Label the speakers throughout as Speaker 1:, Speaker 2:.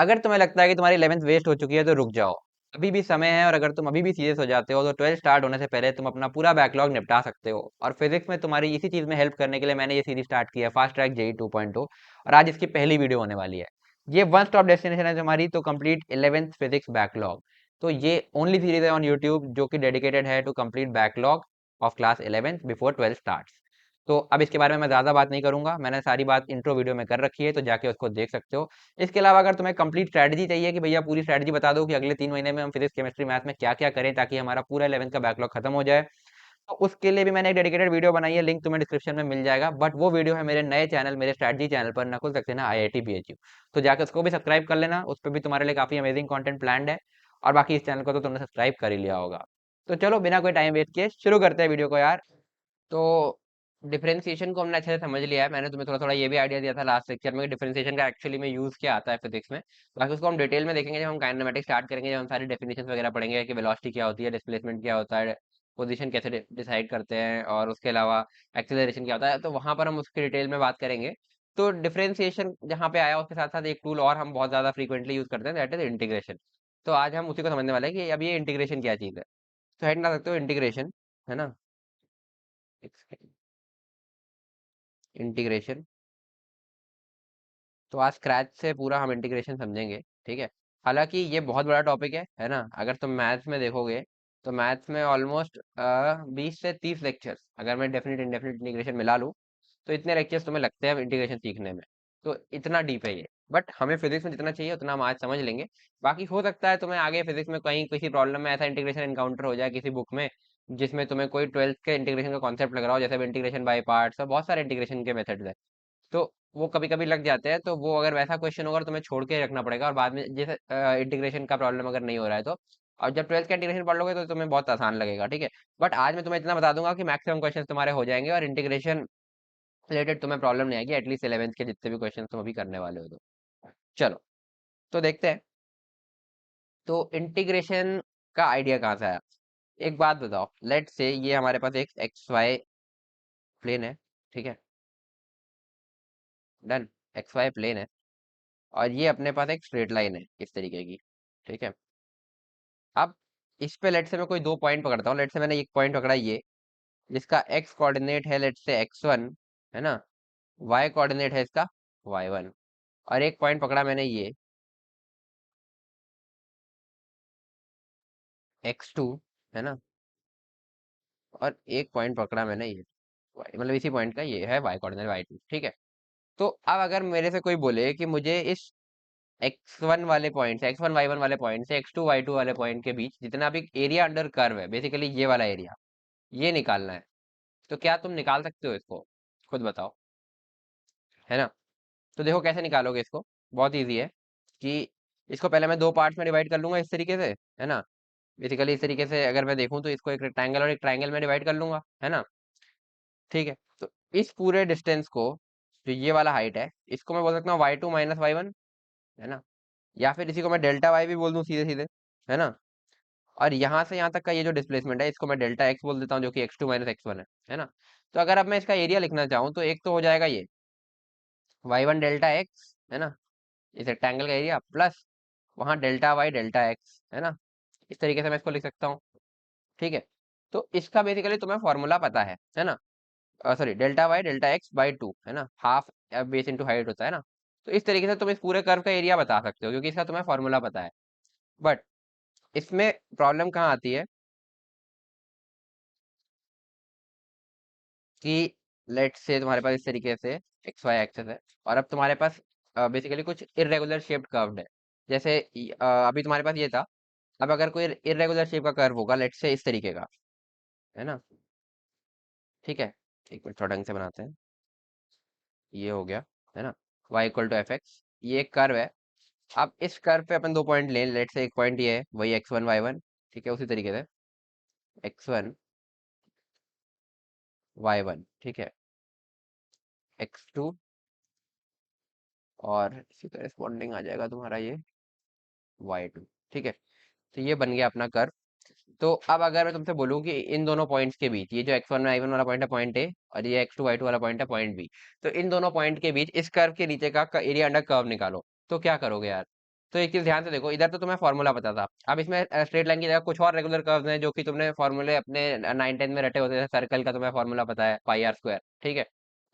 Speaker 1: अगर तुम्हें लगता है कि तुम्हारी 11th वेस्ट हो चुकी है तो रुक जाओ, अभी भी समय है। और अगर तुम अभी भी सीरियस हो जाते हो तो 12 स्टार्ट होने से पहले तुम अपना पूरा बैकलॉग निपटा सकते हो। और फिजिक्स में तुम्हारी इसी चीज में हेल्प करने के लिए मैंने ये सीरीज स्टार्ट किया है, फास्ट ट्रैक जेई 2.0। और आज इसकी पहली वीडियो होने वाली है। ये वन स्टॉप डेस्टिनेशन है तुम्हारी तो कंप्लीट 11th फिजिक्स बैकलॉग। तो ये ओनली सीरीज है ऑन यूट्यूब जो कि डेडिकेटेड है to complete backlog of class 11th before 12 start. तो अब इसके बारे में मैं ज़्यादा बात नहीं करूंगा, मैंने सारी बात इंट्रो वीडियो में कर रखी है, तो जाके उसको देख सकते हो। इसके अलावा अगर तुम्हें कंप्लीट स्ट्रैटेजी चाहिए कि भैया पूरी स्ट्रैटेजी बता दो कि अगले 3 महीने में हम फिजिक्स केमिस्ट्री मैथ में क्या क्या करें ताकि हमारा पूरा 11th का बैकलॉग खत्म हो जाए, तो उसके लिए भी मैंने एक डेडिकेटेड वीडियो बनाई है, लिंक तुम्हें डिस्क्रिप्शन में मिल जाएगा। बट वो वीडियो है मेरे नए चैनल, मेरे स्ट्रैटेजी चैनल पर, नकुल सक्सेना IIT BHU। तो जाकर उसको भी सब्सक्राइब कर लेना, उस पर भी तुम्हारे लिए काफी अमेजिंग कंटेंट प्लान्ड है। और बाकी इस चैनल को तो तुमने सब्सक्राइब कर ही लिया होगा। तो चलो बिना कोई टाइम वेस्ट किए शुरू करते हैं वीडियो को यार। तो डिफरेंशिएशन को हमने अच्छे से समझ लिया है। मैंने तुम्हें थोड़ा थोड़ा ये भी आइडिया दिया था लास्ट लेक्चर में कि डिफरेंशिएशन का एक्चुअली में यूज क्या आता है फिजिक्स में। बाकी उसको हम डिटेल में देखेंगे जब हम काइनेमेटिक्स स्टार्ट करेंगे, जब हम सारी डेफिनेशन वगैरह पढ़ेंगे कि वेलोसिटी क्या होती है, डिस्प्लेसमेंट क्या होता है, पोजीशन कैसे डिसाइड करते हैं, और उसके अलावा एक्सेलरेशन क्या होता है, तो वहां पर हम उसकी डिटेल में बात करेंगे। तो डिफरेंशिएशन जहाँ पे आया उसके साथ साथ एक टूल और हम बहुत ज्यादा फ्रीक्वेंटली यूज करते हैं, दैट इज इंटीग्रेशन। तो आज हम उसी को समझने वाले हैं कि अब ये इंटीग्रेशन क्या चीज है। तो हेड ना सकते हो इंटीग्रेशन, है ना, इंटीग्रेशन। तो आज स्क्रैच से पूरा हम इंटीग्रेशन समझेंगे, ठीक है। हालांकि ये बहुत बड़ा टॉपिक है ना। अगर तुम मैथ्स में देखोगे तो मैथ्स में ऑलमोस्ट 20 से 30 लेक्चर्स, अगर मैं डेफिनेट इंडेफिनिट इंटीग्रेशन मिला लूँ, तो इतने लेक्चर्स तुम्हें लगते हैं इंटीग्रेशन सीखने में। तो इतना डीप है ये, बट हमें फिजिक्स में जितना चाहिए उतना हम आज समझ लेंगे। बाकी हो सकता है तुम्हें आगे फिजिक्स में कहीं किसी प्रॉब्लम में ऐसा इंटीग्रेशन एनकाउंटर हो जाए किसी बुक में, जिसमें तुम्हें कोई 12th के इंटीग्रेशन का कॉन्सेप्ट लग रहा हो, जैसे इंटीग्रेशन बाय पार्ट्स और बहुत सारे इंटीग्रेशन के मेथड्स है। तो वो कभी कभी लग जाते हैं, तो वो अगर वैसा क्वेश्चन होगा तो तुम्हें छोड़ के रखना पड़ेगा, और बाद में जैसे इंटीग्रेशन का प्रॉब्लम अगर नहीं हो रहा है तो। और जब 12th का इंटीग्रेशन पढ़ लोगे तो तुम्हें बहुत आसान लगेगा, ठीक है। बट आज मैं तुम्हें इतना बता दूंगा कि मैक्सिमम क्वेश्चन तुम्हारे हो जाएंगे और इंटीग्रेशन रिलेटेड तुम्हें प्रॉब्लम नहीं आएगी, एटलीस्ट 11th के जितने भी क्वेश्चन तुम अभी करने वाले हो तो। चलो, तो देखते हैं। तो इंटीग्रेशन का आइडिया कहाँ से आया। एक बात बताओ, लेट से ये हमारे पास एक एक्स वाई प्लेन है, ठीक है, डन। एक्स वाई प्लेन है और ये अपने पास एक स्ट्रेट लाइन है इस तरीके की, ठीक है। अब इस पे लेट से मैं कोई दो पॉइंट पकड़ता हूँ। लेट से मैंने एक पॉइंट पकड़ा ये, जिसका एक्स कोऑर्डिनेट है लेट से x1, है ना, वाई कोऑर्डिनेट है इसका y1। और एक पॉइंट पकड़ा मैंने ये x2, है ना, और एक पॉइंट पकड़ा मैंने ये मतलब इसी पॉइंट का ये है y कोऑर्डिनेट y2, ठीक है। तो अब अगर मेरे से कोई बोले कि मुझे इस x1 वाले पॉइंट से, x1 y1 वाले पॉइंट से x2 y2 वाले पॉइंट के बीच जितना भी एरिया अंडर कर्व है, बेसिकली ये वाला एरिया, ये निकालना है, तो क्या तुम निकाल सकते हो इसको, खुद बताओ, है ना। तो देखो कैसे निकालोगे इसको, बहुत इजी है कि इसको पहले मैं दो पार्ट्स में डिवाइड कर लूंगा इस तरीके से, है ना। बेसिकली इस तरीके से अगर मैं देखूं तो इसको एक रेक्टेंगल और एक ट्रायंगल में डिवाइड कर लूंगा, है ना, ठीक है। तो इस पूरे डिस्टेंस को, जो ये वाला हाइट है, इसको मैं बोल सकता हूँ y2 माइनस y1, है ना। या फिर इसी को मैं डेल्टा y भी बोल दूं सीधे सीधे, है ना। और यहाँ से यहाँ तक का ये जो डिस्प्लेसमेंट है इसको मैं डेल्टा x बोल देता हूँ, जो कि x2 माइनस x1 है ना। तो अगर अब मैं इसका एरिया लिखना चाहूँ तो एक तो हो जाएगा ये y1 डेल्टा x, है ना, इस रेक्टेंगल का एरिया, प्लस वहाँ डेल्टा y डेल्टा x, है ना। इस तरीके से मैं इसको लिख सकता हूँ, ठीक है। तो इसका बेसिकली तुम्हें फॉर्मूला पता है ना। Sorry, delta y delta x by 2, है ना, हाफ बेस इंटू हाइट होता है ना। तो इस तरीके से तुम इस पूरे कर्व का एरिया बता सकते हो क्योंकि इसका तुम्हें फॉर्मूला पता है। बट इसमें प्रॉब्लम कहाँ आती है कि लेट से तुम्हारे पास इस तरीके से एक्स वाई एक्सेस है, और अब तुम्हारे पास बेसिकली कुछ इरेगुलर शेप्ड कर्व है। जैसे अभी तुम्हारे पास ये था, अब अगर कोई इरेगुलर शेप का कर्व होगा लेट से इस तरीके का, है ना, ठीक है। एक मिनट थोड़ा ढंग से बनाते हैं, ये हो गया, है ना, y equal to F x, ये एक कर्व है। अब इस कर्व पे अपन दो पॉइंट लें, लेट से एक पॉइंट ये है वही x1 y1, ठीक है, उसी तरीके से x1 y1, ठीक है, x2, और इसी करेस्पॉन्डिंग आ जाएगा तुम्हारा ये y2, ठीक है। तो ये बन गया अपना कर्व। तो अब अगर मैं तुमसे बोलूँ कि इन दोनों पॉइंट्स के बीच, ये जो x1 y1 वाला पॉइंट है पॉइंट ए, और ये x2 y2 वाला पॉइंट है पॉइंट बी, तो इन दोनों पॉइंट के बीच इस कर्व के नीचे का एरिया अंडर कर्व निकालो, तो क्या करोगे यार। तो एक चीज ध्यान से देखो, इधर तो तुम्हें फॉर्मूला पता था, अब इसमें स्ट्रेट लाइन की जगह कुछ और रेगुलर कर्व्स हैं जो कि तुमने फॉर्मूले अपने 9 10 में रटे होते थे। सर्कल का तुम्हें फॉर्मूला पता है, पाई आर स्क्वायर, ठीक है।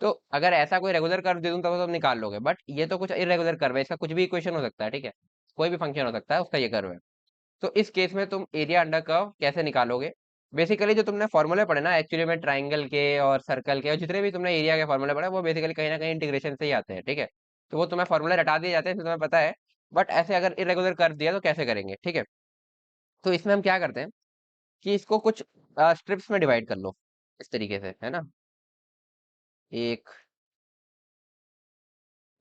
Speaker 1: तो अगर ऐसा कोई रेगुलर कर्व दे दूं तब तो तुम निकाल लोगे, बट ये तो कुछ इरेगुलर कर्व है, इसका कुछ भी इक्वेशन हो सकता है, ठीक है। कोई भी फंक्शन हो सकता है, उसका ये कर्व है। तो इस केस में तुम एरिया अंडर कर्व कैसे निकालोगे? बेसिकली जो तुमने फॉर्मूले पढ़े ना एक्चुअली में, ट्राइंगल के और सर्कल के और जितने भी तुमने एरिया के फॉर्मूले पढ़े, वो बेसिकली कहीं ना कहीं इंटीग्रेशन से ही आते हैं, ठीक है। तो वो तुम्हें फॉर्मूले रटा दिए जाते हैं, तो तुम्हें पता है। बट ऐसे अगर इरेगुलर कर्व दिया तो कैसे करेंगे, ठीक है। तो इसमें हम क्या करते हैं कि इसको कुछ स्ट्रिप्स में डिवाइड कर लो, इस तरीके से, है ना। एक,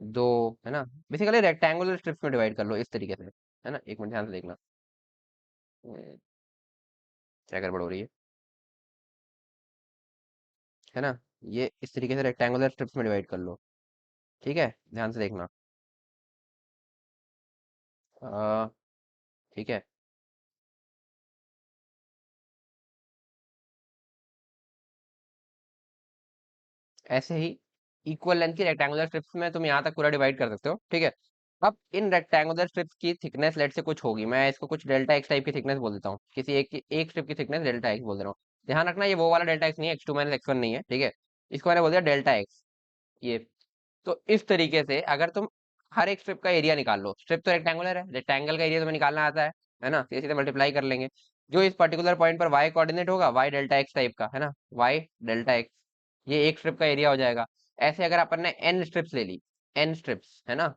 Speaker 1: दो, है ना। बेसिकली रेक्टेंगुलर स्ट्रिप्स में डिवाइड कर लो इस तरीके से, है ना। एक मिनट ध्यान से देखना, क्या गड़बड़ हो रही है ना। ये इस तरीके से रेक्टेंगुलर स्ट्रिप्स में डिवाइड कर लो, ठीक है, ध्यान से देखना। अ, ठीक है। ऐसे ही इक्वल लेंथ की रेक्टेंगुलर स्ट्रिप्स में तुम यहाँ तक पूरा डिवाइड कर सकते हो, ठीक है। अब इन रेक्टेंगुलर स्ट्रिप्स की थिकनेस लेट से कुछ होगी, मैं इसको कुछ डेल्टा एक्स टाइप की थिकनेस बोल देता हूँ, किसी एक स्ट्रिप की थिकनेस डेल्टा एक्स बोल दे रहा हूँ। ध्यान रखना, ये वो वाला डेल्टा एक्स नहीं है, x two minus x one नहीं है, ठीक है। इसको मैंने बोल दिया डेल्टा एक्स, ये। तो इस तरीके से अगर तुम हर एक स्ट्रिप का एरिया निकाल लो, स्ट्रिप तो रेक्टेंगुलर है, रेक्टेंगल का एरिया तुम्हें निकालना आता है ना, सीधे सीधे मल्टीप्लाई कर लेंगे। जो इस पर्टिकुलर पॉइंट पर वाई कोऑर्डिनेट होगा, वाई डेल्टा एक्स टाइप का, है ना, वाई डेल्टा एक्स, ये एक स्ट्रिप का एरिया हो जाएगा। ऐसे अगर अपन ने एन स्ट्रिप्स ले ली, एन स्ट्रिप्स, है ना,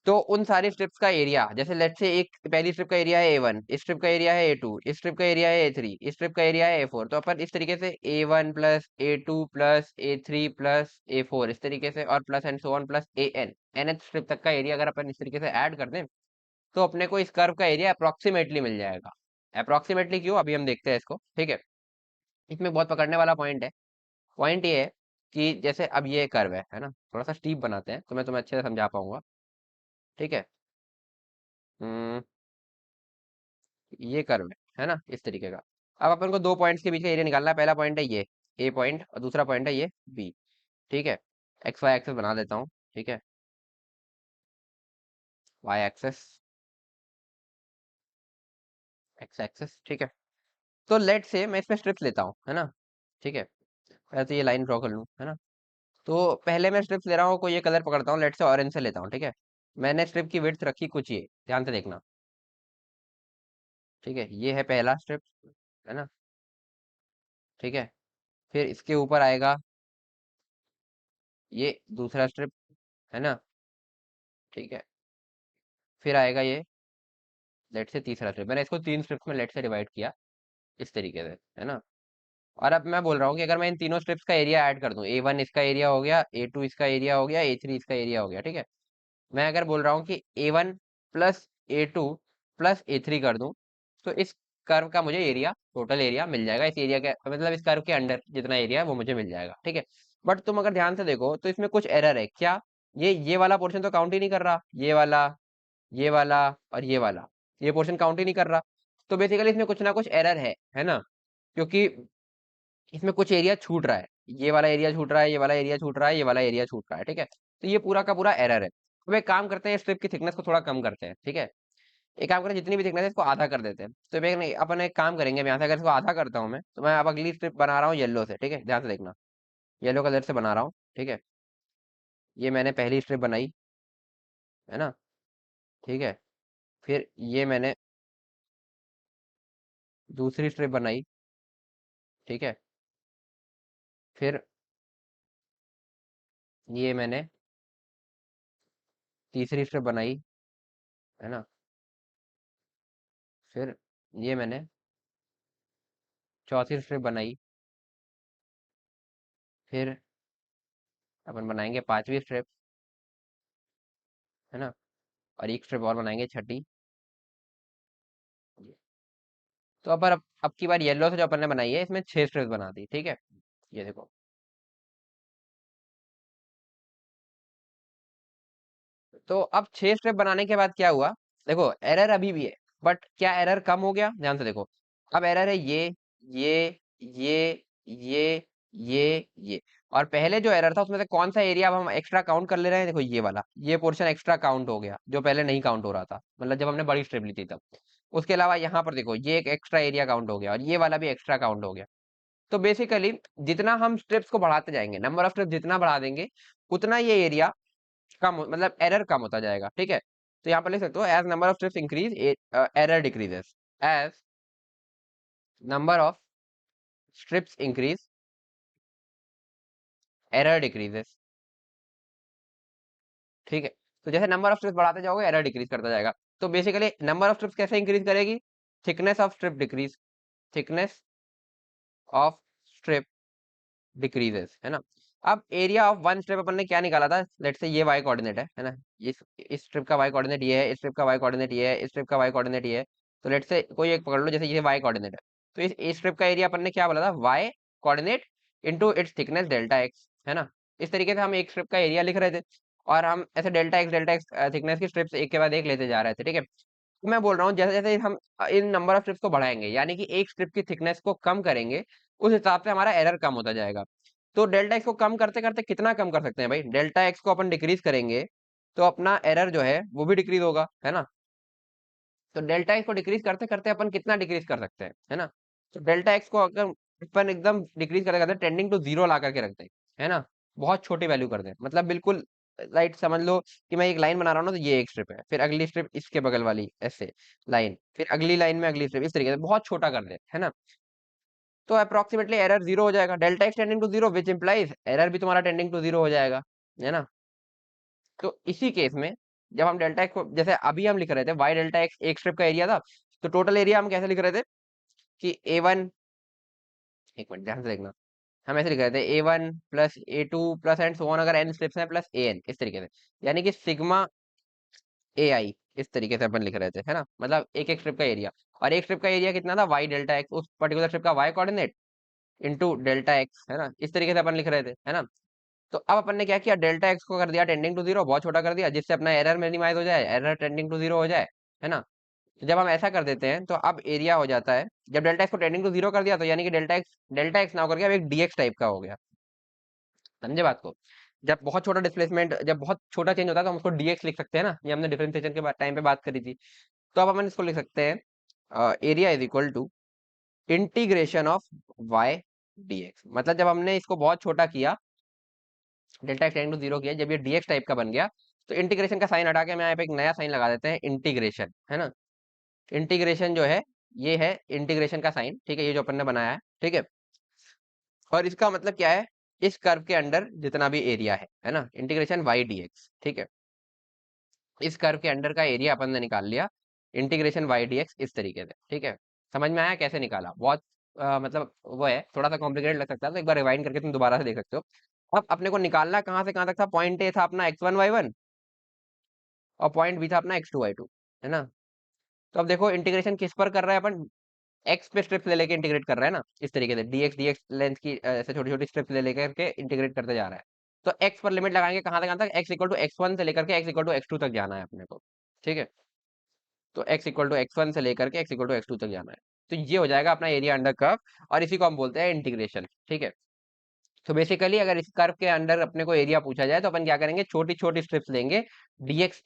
Speaker 1: तो उन सारी स्ट्रिप्स का एरिया, जैसे लेट से एक पहली स्ट्रिप का एरिया है A1, इस स्ट्रिप का एरिया है A2, इस स्ट्रिप का एरिया है A3, इस स्ट्रिप का एरिया है A4, तो अपन इस तरीके से A1 plus A2 plus A3 plus A4 इस तरीके से, और plus and so on plus AN, nth strip तक का एरिया अगर अपन इस तरीके से ऐड कर दें, तो अपने को इस कर्व का एरिया अप्रोक्सीमेटली मिल जाएगा। अप्रोक्सीमेटली क्यों, अभी हम देखते हैं इसको, ठीक है। इसमें बहुत पकड़ने वाला पॉइंट है। पॉइंट ये है कि जैसे अब ये कर्व है ना, थोड़ा सा स्टीप बनाते हैं तो मैं तुम्हें अच्छे से समझा पाऊंगा, ठीक है। हम्म, ये कर्व है ना, इस तरीके का। अब अपन को दो पॉइंट्स के बीच का एरिया निकालना है, पहला पॉइंट है ये ए पॉइंट, और दूसरा पॉइंट है ये बी, ठीक है। एक्स वाई एक्सेस बना देता हूँ, ठीक है। वाई एक्सेस, एक्स एक्सेस, ठीक है। तो लेट से मैं इसमें स्ट्रिप्स लेता हूँ, है ना, ठीक है। पहले तो ये लाइन ड्रॉ कर लूँ, है ना। तो पहले मैं स्ट्रिप्स ले रहा हूँ, कोई ये कलर पकड़ता हूँ, लेट से ऑरेंज से लेता हूँ, ठीक है। मैंने स्ट्रिप की विड्थ रखी कुछ ये, ध्यान से देखना, ठीक है। ये है पहला स्ट्रिप, है ना, ठीक है। फिर इसके ऊपर आएगा ये दूसरा स्ट्रिप, है ना, ठीक है। फिर आएगा ये लेट से तीसरा स्ट्रिप, मैंने इसको तीन स्ट्रिप्स में लेट से डिवाइड किया, इस तरीके से, है ना। और अब मैं बोल रहा हूँ कि अगर मैं इन तीनों स्ट्रिप्स का एरिया ऐड कर दूं, A1 इसका एरिया हो गया, A2 इसका एरिया हो गया, A3 इसका एरिया हो गया, ठीक है। मैं अगर बोल रहा हूँ कि A1 plus A2 plus A3 कर दूं, तो इस कर्व का मुझे एरिया, टोटल एरिया मिल जाएगा, इस एरिया के मतलब इस कर्व के अंडर जितना एरिया है वो मुझे मिल जाएगा, ठीक है। बट तुम अगर ध्यान से देखो तो इसमें कुछ एरर है क्या। ये वाला पोर्शन तो काउंट ही नहीं कर रहा, ये वाला, ये वाला और ये वाला, ये पोर्शन काउंट ही नहीं कर रहा। तो बेसिकली इसमें कुछ ना कुछ एरर है ना, क्योंकि इसमें कुछ एरिया छूट रहा है, ये वाला एरिया छूट रहा है, ये वाला एरिया छूट रहा है, ये वाला एरिया छूट रहा है, ठीक है। तो ये पूरा का पूरा एरर है। अब एक काम करते हैं, स्ट्रिप की थिकनेस को थोड़ा कम करते हैं, ठीक है। एक काम करें, जितनी भी थिकनेस है इसको आधा कर देते हैं। तो मैं नहीं, अपन एक काम करेंगे, मैं यहाँ से अगर इसको आधा करता हूँ मैं, तो मैं अब अगली स्ट्रिप बना रहा हूँ येलो से, ठीक है, ध्यान से देखना। येलो कलर से बना रहा हूँ, ठीक है। ये मैंने पहली स्ट्रिप बनाई, है ना, ठीक है। फिर ये मैंने दूसरी स्ट्रिप बनाई, ठीक है। फिर ये मैंने तीसरी स्ट्रिप बनाई, है ना। फिर ये मैंने चौथी स्ट्रिप बनाई। फिर अपन बनाएंगे पांचवी स्ट्रिप, है ना, और एक स्ट्रिप और बनाएंगे, छठी। तो अब की बार येलो से जो अपन ने बनाई है, इसमें छह स्ट्रिप्स बना दी, ठीक है। ये देखो, तो अब छह स्ट्रिप बनाने के बाद क्या हुआ, देखो एरर अभी भी है, बट क्या एरर कम हो गया, ध्यान से देखो। अब एरर है ये, ये, ये, ये, ये, और पहले जो एरर था उसमें से कौन सा एरिया अब हम एक्स्ट्रा काउंट कर ले रहे हैं, देखो ये वाला, ये पोर्शन एक्स्ट्रा काउंट हो गया जो पहले नहीं काउंट हो रहा था, मतलब जब हमने बड़ी स्ट्रिप ली थी तब। उसके अलावा यहाँ पर देखो ये एक एक्स्ट्रा एरिया काउंट हो गया और ये वाला भी एक्स्ट्रा काउंट हो गया। तो बेसिकली जितना हम स्ट्रिप्स को बढ़ाते जाएंगे, नंबर ऑफ स्ट्रिप्स जितना बढ़ा देंगे, उतना ये एरिया मतलब एरर कम होता जाएगा, ठीक है। तो यहाँ पर लिख सकते हो as number of strips increase error decreases, as number of strips increase error decreases, ठीक है। तो जैसे नंबर ऑफ स्ट्रिप्स बढ़ाते जाओगे एरर डिक्रीज करता जाएगा। तो बेसिकली नंबर ऑफ स्ट्रिप्स कैसे इंक्रीज करेगी, thickness of strip decrease, thickness of strip decreases, है ना। अब एरिया ऑफ वन स्ट्रिप अपन ने क्या निकाला था, लेट्स से ये वाई कोऑर्डिनेट है ना। इस स्ट्रिप का वाई कोऑर्डिनेट ये है, इस स्ट्रिप का वाई कोऑर्डिनेट ये है, इस स्ट्रिप का वाई कोऑर्डिनेट ये है। तो लेट्स से कोई एक पकड़ लो, जैसे ये वाई कोऑर्डिनेट है। तो इस स्ट्रिप का एरिया अपन ने क्या बोला था, y coordinate into its thickness delta x, है ना। इस तरीके से हम एक स्ट्रिप का एरिया लिख रहे थे और हम ऐसे डेल्टा एक्स थिकनेस की स्ट्रिप्स एक के बाद एक लेते जा रहे थे, ठीक है। तो मैं बोल रहा हूँ जैसे जैसे हम इन नंबर ऑफ स्ट्रिप्स को बढ़ाएंगे, यानी कि एक स्ट्रिप की थिकनेस को कम करेंगे, उस हिसाब से हमारा एरर कम होता जाएगा। तो डेल्टा एक्स को कम करते करते कितना कम कर सकते हैं भाई, डेल्टा एक्स को अपन डिक्रीज करेंगे तो अपना एरर जो है वो भी डिक्रीज होगा, है ना। तो डेल्टा एक्स को डिक्रीज करते करते अपन कितना डिक्रीज कर सकते हैं, है ना। तो डेल्टा एक्स को अगर अपन एकदम डिक्रीज करते करते टेंडिंग टू जीरो ला करके रखते हैं, है ना, बहुत छोटी वैल्यू कर दें, मतलब बिल्कुल लाइट समझ लो कि मैं एक लाइन बना रहा हूँ ना, तो ये एक स्ट्रिप है, फिर अगली स्ट्रिप इसके बगल वाली ऐसे लाइन, फिर अगली लाइन में अगली स्ट्रिप, इस तरीके से बहुत छोटा कर दे, है ना। तो अप्रोक्सीमेटली एरर जीरो हो जाएगा, delta x tending to zero, which implies error भी तुम्हारा टेंडिंग टू जीरो हो जाएगा, है ना। तो इसी केस में जब हम डेल्टा एक्स को, जैसे अभी हम लिख रहे थे वाई डेल्टा एक्स एक स्ट्रिप का एरिया था, तो टोटल एरिया हम कैसे लिख रहे थे कि ए वन, एक मिनट ध्यान से देखना, हम ऐसे लिख रहे थे A one plus A two plus and so on, अगर एन स्ट्रिप्स है प्लस ए एन, इस तरीके से, यानी कि सिग्मा ए आई, इस तरीके से अपन लिख रहे थे, है ना। मतलब एक एक स्ट्रिप का एरिया, और एक स्ट्रिप का एरिया कितना था, वाई डेल्टा एक्स, उस पर्टिकुलर स्ट्रिप का y coordinate into delta x, है ना, इस तरीके से अपन लिख रहे थे, है ना। तो अब अपन ने क्या किया, डेल्टा एक्स को कर दिया टेंडिंग टू जीरो, बहुत छोटा कर दिया, जिससे अपना एरर मिनिमाइज हो जाए, एरर टेंडिंग टू जीरो हो जाए, है ना। तो जब हम ऐसा कर देते हैं तो अब एरिया हो जाता है, जब डेल्टा एक्स को टेंडिंग टू जीरो कर दिया तो यानी कि डेल्टा एक्स ना होकर के अब एक डीएक्स टाइप का हो गया, समझे बात को। जब बहुत छोटा डिस्प्लेसमेंट, जब बहुत छोटा चेंज होता है तो हम उसको डीएक्स लिख सकते हैं ना, ये हमने डिफरेंशिएशन के टाइम पे बात करी थी। तो अब अपन इसको लिख सकते हैं area is equal to integration of y dx, मतलब जब हमने इसको बहुत छोटा किया, delta x tending to zero किया, जब ये डीएक्स टाइप का बन गया, तो इंटीग्रेशन का साइन हटा के मैं यहाँ पे एक नया साइन लगा देते हैं, इंटीग्रेशन, है ना। इंटीग्रेशन जो है ये है इंटीग्रेशन का साइन, ठीक है, ये जो अपन ने बनाया है, ठीक है। और इसका मतलब क्या है, इस कर्व के अंडर जितना भी एरिया है ना, इंटीग्रेशन वाई डीएक्स, ठीक है। इस कर्व के अंडर का एरिया अपन ने निकाल लिया, इंटीग्रेशन वाई डीएक्स, इस तरीके से, ठीक है। समझ में आया कैसे निकाला, बहुत मतलब वो है, थोड़ा सा कॉम्प्लिकेटेड लग सकता है, तो एक बार रिवाइंड करके तुम दोबारा से देख सकते हो। अब अपने को निकालना कहाँ से कहाँ तक था, पॉइंट ए था अपना एक्स वन वाई वन, और पॉइंट बी था अपना एक्स टू वाई टू, है ना। तो अब देखो इंटीग्रेशन किस पर कर रहा है अपन, एक्स पे स्ट्रिप्स ले लेके इंटीग्रेट कर रहा है ना, इस तरीके से डीएक्स लेंथ की ऐसे छोटी छोटी स्ट्रिप्स ले लेकर के इंटीग्रेट करते जा रहा है। तो एक्स पर लिमिट लगाएंगे कहाँ से कहाँ तक, x equal to x one से लेकर के x equal to x two तक जाना है अपने को, ठीक है। तो x equal to x one से लेकर के x equal to x two तक जाना है। तो ये हो जाएगा अपना एरिया अंडर कर्व, और इसी को हम बोलते हैं इंटीग्रेशन, ठीक है। तो बेसिकली अगर इस कर्व के अंडर अपने को एरिया पूछा जाए तो अपन क्या करेंगे, छोटी छोटी स्ट्रिप्स लेंगे, डीएक्स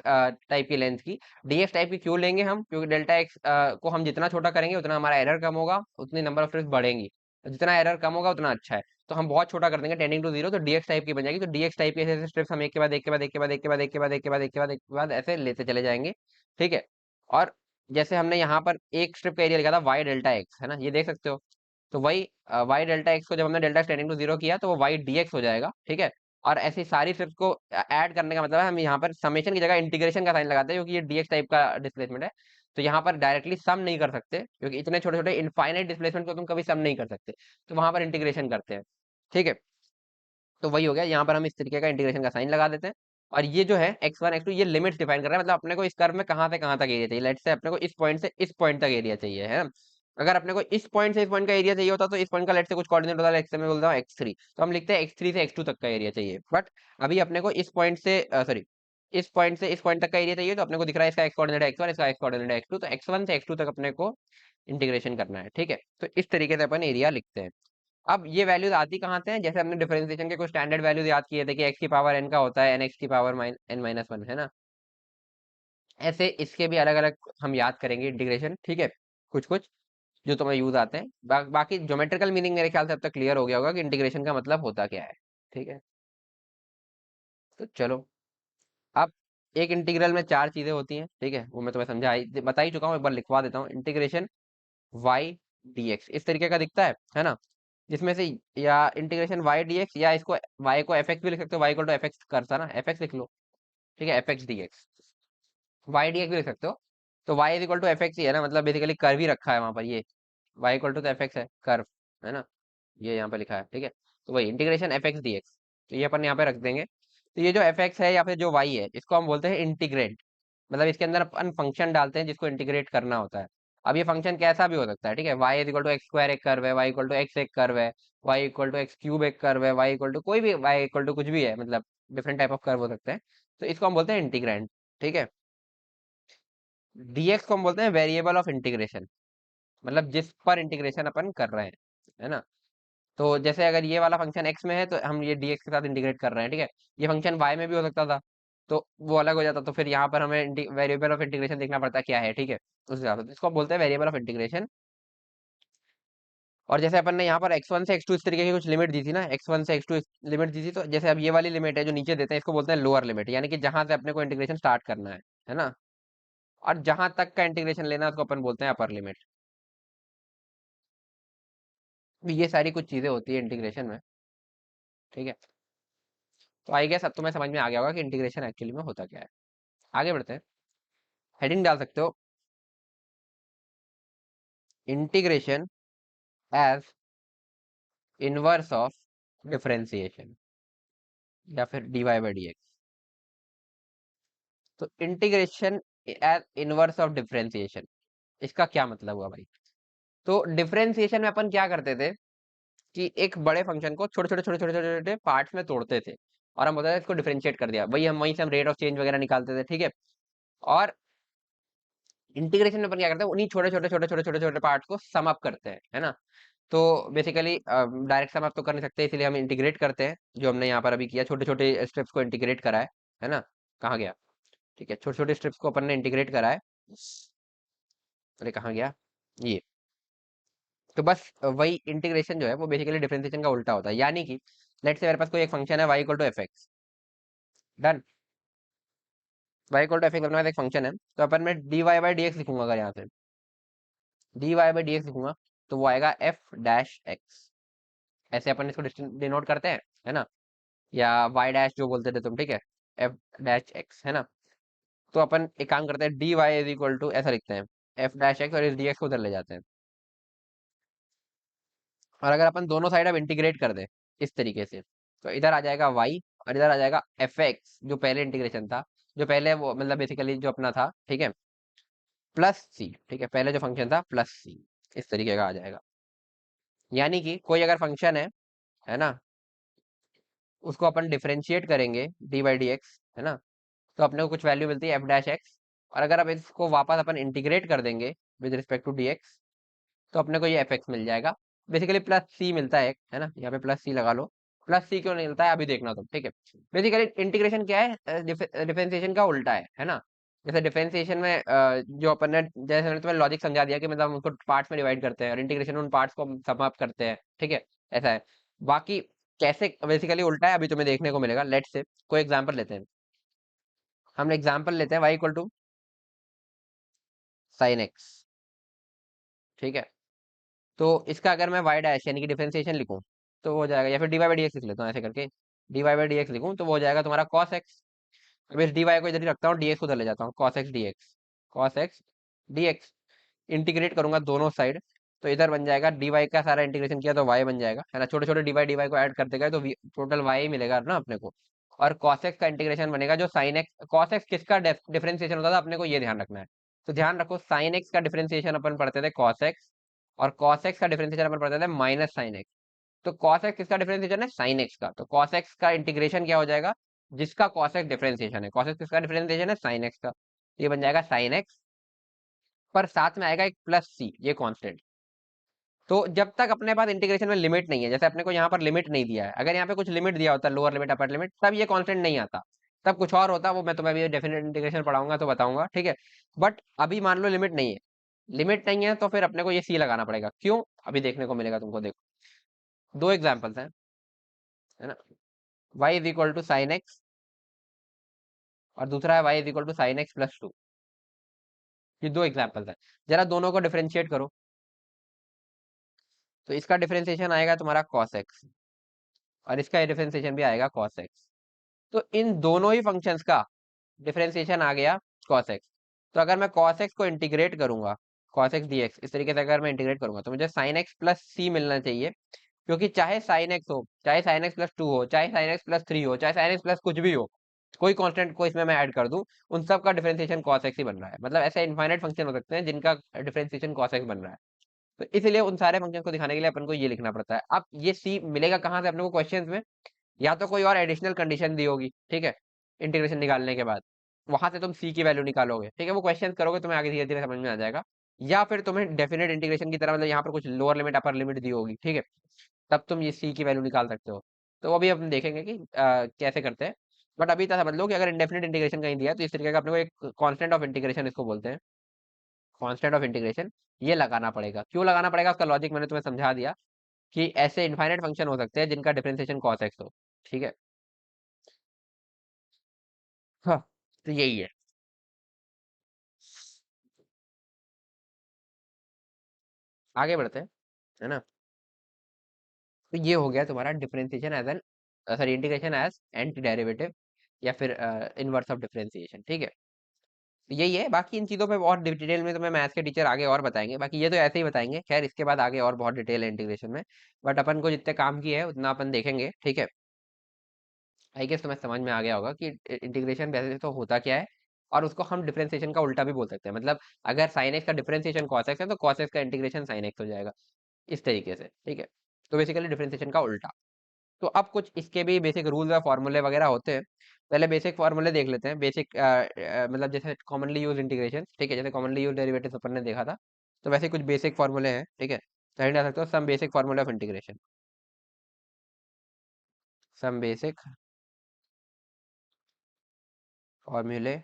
Speaker 1: टाइप की लेंथ की। डीएक्स टाइप की क्यों लेंगे हम, क्योंकि डेल्टा एक्स को हम जितना छोटा करेंगे उतना हमारा एरर कम होगा, उतनी नंबर ऑफ स्ट्रिप्स बढ़ेंगी, जितना एरर कम होगा उतना अच्छा है। तो हम बहुत छोटा कर देंगे टेंडिंग टू जीरो, तो डीएक्स टाइप की बन जाएगी। तो डीएक्स टाइप की ऐसे स्ट्रिप्स हम एक के बाद एक के बाद एक के बाद एक के बाद एक के बाद एक के बाद एक के बाद एक के बाद ऐसे लेते चले जाएंगे, ठीक है। और जैसे हमने यहाँ पर एक स्ट्रिप का एरिया लिखा था वाई डेल्टा एक्स, है ना, ये देख सकते हो। तो वही वाई डेल्टा एक्स को जब हमने डेल्टा टेंडिंग टू जीरो किया तो वो वाई डीएक्स हो जाएगा, ठीक है। और ऐसी सारी स्ट्रिप्स को ऐड करने का मतलब है, हम यहाँ पर समेशन की जगह इंटीग्रेशन का साइन लगाते हैं, क्योंकि ये डीएक्स टाइप का डिस्प्लेसमेंट है। तो यहाँ पर डायरेक्टली सम नहीं कर सकते, क्योंकि इतने छोटे छोटे इनफाइनाइट डिस्प्लेसमेंट को तुम कभी सम नहीं कर सकते, तो वहां पर इंटीग्रेशन करते हैं, ठीक है। तो वही हो गया, यहाँ पर हम इस तरीके का इंटीग्रेशन का साइन लगा देते हैं। और ये जो है एक्स वन एक्स टू, ये लिमिट्स डिफाइन कर रहा है, मतलब अपने को इस कर्व में कहाँ से कहाँ तक एरिया चाहिए, लेट्स से अपने को इस पॉइंट से इस पॉइंट तक एरिया चाहिए, है ना। अगर अपने को इस पॉइंट से इस पॉइंट का एरिया चाहिए होता तो इस पॉइंट का लेट्स से कुछ कोऑर्डिनेट होता है, एक्स से मैं बोलता हूँ एक्स थ्री, तो हम लिखते हैं एक्स थ्री से एक्स टू तक का एरिया चाहिए। बट अभी अपने को इस पॉइंट से सॉरी इस पॉइंट से इस पॉइंट तक का एरिया चाहिए, तो अपने को दिख रहा है इसका एक्स कोऑर्डिनेट है एक्स वन, इसका एक्स कोऑर्डिनेट है एक्स टू, तो एक्स वन से एक्स टू तक अपने को इंटीग्रेशन करना है, ठीक है। तो इस तरीके से अपन एरिया लिखते हैं। अब ये वैल्यूज आती कहाँ से हैं, जैसे हमने डिफरेंशिएशन के कुछ स्टैंडर्ड वैल्यूज याद किए थे कि एक्स की पावर एन का होता है एन एक्स की पावर एन माइनस वन, है ना। ऐसे इसके भी अलग अलग हम याद करेंगे इंटीग्रेशन, ठीक है, कुछ कुछ जो तुम्हें यूज आते हैं। बाकी ज्योमेट्रिकल मीनिंग मेरे ख्याल से अब तक क्लियर हो गया होगा कि इंटीग्रेशन का मतलब होता क्या है। ठीक है, तो चलो। अब एक इंटीग्रल में चार चीजें होती हैं, ठीक है, वो मैं तुम्हें बता ही चुका हूँ, एक बार लिखवा देता हूँ। इंटीग्रेशन वाई डी एक्स इस तरीके का दिखता है ना। जिसमें से या इंटीग्रेशन वाई डी एक्स, या इसको वाई को एफ एक्स भी लिख सकते हो, Y equal to F X करता ना, एफ एक्स लिख लो, ठीक है, F X D X. Y D X भी लिख सकते हो। तो Y is equal to F X ही है ना, मतलब बेसिकली कर्व ही रखा है वहां पर ये, y equal to F x है कर्व, है ना, ये यहाँ पे लिखा है, ठीक है। तो वही integration F X D x, तो ये अपन यहाँ पे रख देंगे। तो ये जो एफ एक्स है या फिर जो वाई है, इसको हम बोलते हैं इंटीग्रेंट। मतलब इसके अंदर अपन फंक्शन डालते हैं जिसको इंटीग्रेट करना होता है। अब ये फंक्शन कैसा भी हो सकता है, ठीक है, y is equal to x square एक कर्व है, वाई इक्वल टू एक्स एक कर्व है, y equal to x cube एक कर्व है, वाई इक्वल टू कोई भी, वाई इक्वल टू कुछ भी है, मतलब डिफरेंट टाइप ऑफ कर्व हो सकते हैं। तो इसको हम बोलते हैं इंटीग्रेंट, ठीक है। डीएक्स को हम बोलते हैं वेरिएबल ऑफ इंटीग्रेशन, मतलब जिस पर इंटीग्रेशन अपन कर रहे हैं, है ना। तो जैसे अगर ये वाला फंक्शन x में है तो हम ये dx के साथ इंटीग्रेट कर रहे हैं, ठीक है। ये फंक्शन y में भी हो सकता था, तो वो अलग हो जाता, तो फिर यहाँ पर हमें वेरिएबल ऑफ इंटीग्रेशन देखना पड़ता है क्या है, ठीक है। उस हिसाब से इसको आप बोलते हैं वेरिएबल ऑफ इंटीग्रेशन। और जैसे अपन ने यहाँ पर x1 से x2 इस तरीके की कुछ लिमिट दी थी ना, x1 से x2 लिमिट दी थी, तो जैसे अब ये वाली लिमिट है जो नीचे देते हैं, इसको बोलते हैं लोअर लिमिट, यानी कि जहां से अपने को इंटीग्रेशन स्टार्ट करना है ना। और जहां तक का इंटीग्रेशन लेना है उसको अपन बोलते हैं अपर लिमिट। ये सारी कुछ चीजें होती है इंटीग्रेशन में, ठीक है। तो आई गेस अब तुम्हें समझ में आ गया होगा कि इंटीग्रेशन एक्चुअली में होता क्या है। आगे बढ़ते हैं। हेडिंग डाल सकते हो, integration as inverse of differentiation, या फिर D Y by D x. तो integration as inverse of differentiation, इसका क्या मतलब हुआ भाई। तो डिफरेंशिएशन में अपन क्या करते थे कि एक बड़े फंक्शन को छोटे छोटे छोटे छोटे छोटे छोटे पार्ट्स में तोड़ते थे, और हम बोलते थे इसको डिफरेंशिएट कर दिया भाई, हम वहीं से हम रेट ऑफ चेंज वगैरह निकालते थे, ठीक है। और इंटीग्रेशन में अपन क्या करते हैं, उन्हीं छोटे छोटे छोटे छोटे छोटे छोटे पार्ट्स को सम अप करते हैं, है ना। तो बेसिकली डायरेक्ट सम अप तो कर नहीं सकते, इसलिए हम इंटीग्रेट करते हैं, जो हमने यहाँ पर अभी किया, छोटे छोटे स्टेप्स को इंटीग्रेट करा है ना। कहाँ गया, ठीक है, छोटे छोटे स्टेप्स को अपन ने इंटीग्रेट करा है। अरे कहाँ गया ये। तो बस वही इंटीग्रेशन जो है वो बेसिकली डिफरेंशिएशन का उल्टा होता है, यानी कि लेट से मेरे पास कोई एक फंक्शन है y equal to F x, done. y equal to F x अपने पास एक फंक्शन है, तो अपन मैं d Y by D x लिखूंगा, अगर यहाँ पे d Y by D x लिखूंगा, तो वो आएगा एफ डैश एक्स। ऐसे अपन इसको डिनोट करते हैं, है ना, या वाई डैश जो बोलते थे तुम, ठीक है, एफ डैश एक्स, है ना। तो अपन एक काम करते हैं, d y is equal to ऐसा लिखते हैं, एफ डैश एक्स, और इस डी एक्स को उधर ले जाते हैं। और अगर अपन दोनों साइड अब इंटीग्रेट कर दें इस तरीके से, तो इधर आ जाएगा y, और इधर आ जाएगा एफ एक्स, जो पहले इंटीग्रेशन था, जो पहले वो मतलब बेसिकली जो अपना था, ठीक है, प्लस सी, ठीक है, पहले जो फंक्शन था प्लस सी, इस तरीके का आ जाएगा। यानी कि कोई अगर फंक्शन है ना, उसको अपन डिफरेंशिएट करेंगे डी बाई डी एक्स, है ना, तो अपने को कुछ वैल्यू मिलती है एफ डैश एक्स। और अगर अब इसको वापस अपन इंटीग्रेट कर देंगे with respect to d x, तो अपने को ये एफ एक्स मिल जाएगा। बेसिकली प्लस सी मिलता है एक, है ना, यहाँ पे प्लस सी लगा लो। प्लस सी क्यों नहीं मिलता है अभी देखना तुम, ठीक है। बेसिकली इंटीग्रेशन क्या है, डिफरेंशिएशन का उल्टा है ना। जैसे डिफरेंशिएशन में जो अपन ने, जैसे मैंने तुम्हें लॉजिक समझा दिया कि मतलब हम उसको पार्ट्स में डिवाइड करते हैं, और इंटीग्रेशन उन पार्ट्स को सम अप करते हैं, ठीक है, ऐसा है। बाकी कैसे बेसिकली उल्टा है अभी तुम्हें देखने को मिलेगा। लेट से कोई एग्जांपल लेते हैं, हम एग्जांपल लेते हैं y equal to sine x, ठीक है। तो इसका अगर मैं y डैश यानी कि डिफरेंशिएशन लिखूं, तो वो हो जाएगा, या फिर D Y by D x लिख लेता हूँ ऐसे करके, d Y by D x लिखूं तो वो हो जाएगा तुम्हारा कॉस एक्स। अब इस डी वाई को इधर ही रखता हूँ, डी एक्स को उधर ले जाता हूँ, cos x D x, cos x D x. Integrate करूंगा दोनों साइड, तो इधर बन जाएगा डी वाई का सारा इंटीग्रेशन किया तो y बन जाएगा, है ना, छोटे छोटे डी वाई को ऐड करते गए तो टोटल y ही मिलेगा ना अपने को। और cos x का इंटीग्रेशन बनेगा जो sin x, cos x किसका डिफरेंशिएशन होता था अपने को ये ध्यान रखना है। तो ध्यान रखो sin x का डिफरेंशिएशन अपन पढ़ते थे cos x, और cos x का डिफरेंशिएशन अपन पढ़ते थे माइनस sin x। तो cos x किसका डिफरेंशिएशन है, sin x का, तो cos x का इंटीग्रेशन क्या हो जाएगा, जिसका cos x डिफरेंशिएशन है, cos x किसका डिफरेंशिएशन है, sin x का, ये बन जाएगा sin x, पर साथ में आएगा एक प्लस c, ये कांस्टेंट। तो जब तक अपने पास इंटीग्रेशन में लिमिट नहीं है, जैसे अपने को यहाँ पर लिमिट नहीं दिया है, अगर यहाँ पे कुछ लिमिट दिया होता, लोअर लिमिट अपर लिमिट, तब ये कांस्टेंट नहीं आता, तब कुछ और होता, वो मैं तुम्हें अभी डेफिनेट इंटीग्रेशन पढ़ाऊंगा तो बताऊंगा, ठीक है। बट अभी मान लो लिमिट नहीं है, लिमिट नहीं है तो फिर अपने को ये सी लगाना पड़ेगा। क्यों? अभी देखने को मिलेगा तुमको, देखो दो एग्जाम्पल्स हैं, है ना। y is equal to sine x और दूसरा है y is equal to sine x plus two. ये दो एग्जाम्पल्स हैं, जरा दोनों को डिफरेंशिएट करो। तो इसका डिफरेंशिएशन आएगा तुम्हारा cos x और इसका डिफरेंशिएशन भी आएगा cos x। तो इन दोनों ही फंक्शंस का डिफरेंशिएशन आ गया cos x। तो अगर मैं cos x को इंटीग्रेट करूंगा, cos x dx इस तरीके से अगर मैं इंटीग्रेट करूंगा, तो मुझे sin x प्लस सी मिलना चाहिए। क्योंकि चाहे sin x हो, चाहे sin x प्लस टू हो, चाहे sin x प्लस थ्री हो, चाहे sin x प्लस कुछ भी हो, कोई कांस्टेंट को इसमें मैं ऐड कर दूं, उन सब का डिफरेंशिएशन cos x ही बन रहा है। मतलब ऐसे इनफाइनाइट फंक्शन हो सकते हैं जिनका डिफरेंशिएशन cos x बन रहा है। तो इसलिए उन सारे फंक्शन को दिखाने के लिए अपन को ये लिखना पड़ता है। अब ये सी मिलेगा कहाँ से अपने को क्वेश्चंस में? या तो कोई और एडिशनल कंडीशन दी होगी, ठीक है, इंटीग्रेशन निकालने के बाद वहां से तुम सी की वैल्यू निकालोगे, ठीक है, वो क्वेश्चन करोगे तुम्हें आगे धीरे धीरे समझ में आ जाएगा। या फिर तुम्हें डेफिनेट इंटीग्रेशन की तरह, मतलब यहाँ पर कुछ लोअर लिमिट अपर लिमिट दी होगी, ठीक है, तब तुम ये सी की वैल्यू निकाल सकते हो। तो वो भी हम देखेंगे कि कैसे करते हैं। बट अभी तक समझ लो कि अगर इंडेफिनिट इंटीग्रेशन कहीं दिया है, तो इस तरीके का अपने को एक कांस्टेंट ऑफ इंटीग्रेशन इसको बोलते हैं, कांस्टेंट ऑफ इंटीग्रेशन, ये लगाना पड़ेगा। क्यों लगाना पड़ेगा उसका लॉजिक मैंने तुम्हें समझा दिया, कि ऐसे इनफाइनाइट फंक्शन हो सकते हैं जिनका डिफरेंशिएशन cos x हो, ठीक है। हाँ, तो यही है। आगे बढ़ते हैं, है ना। तो ये हो गया तुम्हारा differentiation as an, sorry, integration as anti derivative, या फिर इनवर्स ऑफ डिफरेंशिएशन, ठीक है। तो यही है, बाकी इन चीज़ों पे और डिटेल में तुम्हें मैथ्स के टीचर आगे और बताएंगे, बाकी ये तो ऐसे ही बताएंगे, खैर इसके बाद आगे और बहुत डिटेल है इंटीग्रेशन में। बट अपन को जितने काम की है उतना अपन देखेंगे, ठीक है। आई गेस तुम्हें समझ में आ गया होगा कि इंटीग्रेशन वैसे तो होता क्या है, और उसको हम डिफरेंशिएशन का उल्टा भी बोल सकते हैं। मतलब अगर साइन एक्स का डिफरेंशिएशन cos x है, तो cos x का इंटीग्रेशन साइन एक्स हो जाएगा, इस तरीके से, ठीक है। तो बेसिकली डिफरेंशिएशन का उल्टा। तो अब कुछ इसके भी बेसिक रूल्स और फॉर्मूले वगैरह होते हैं। पहले बेसिक फॉर्मूले देख लेते हैं, बेसिक मतलब जैसे कॉमनली यूज इंटीग्रेशन, ठीक है, जैसे कॉमनली यूज डेरिवेटिव अपन ने देखा था, तो वैसे कुछ बेसिक फॉर्मूले हैं, ठीक है। तो हिंट आ सकते हो, some basic formula of integration, some basic फॉर्मूले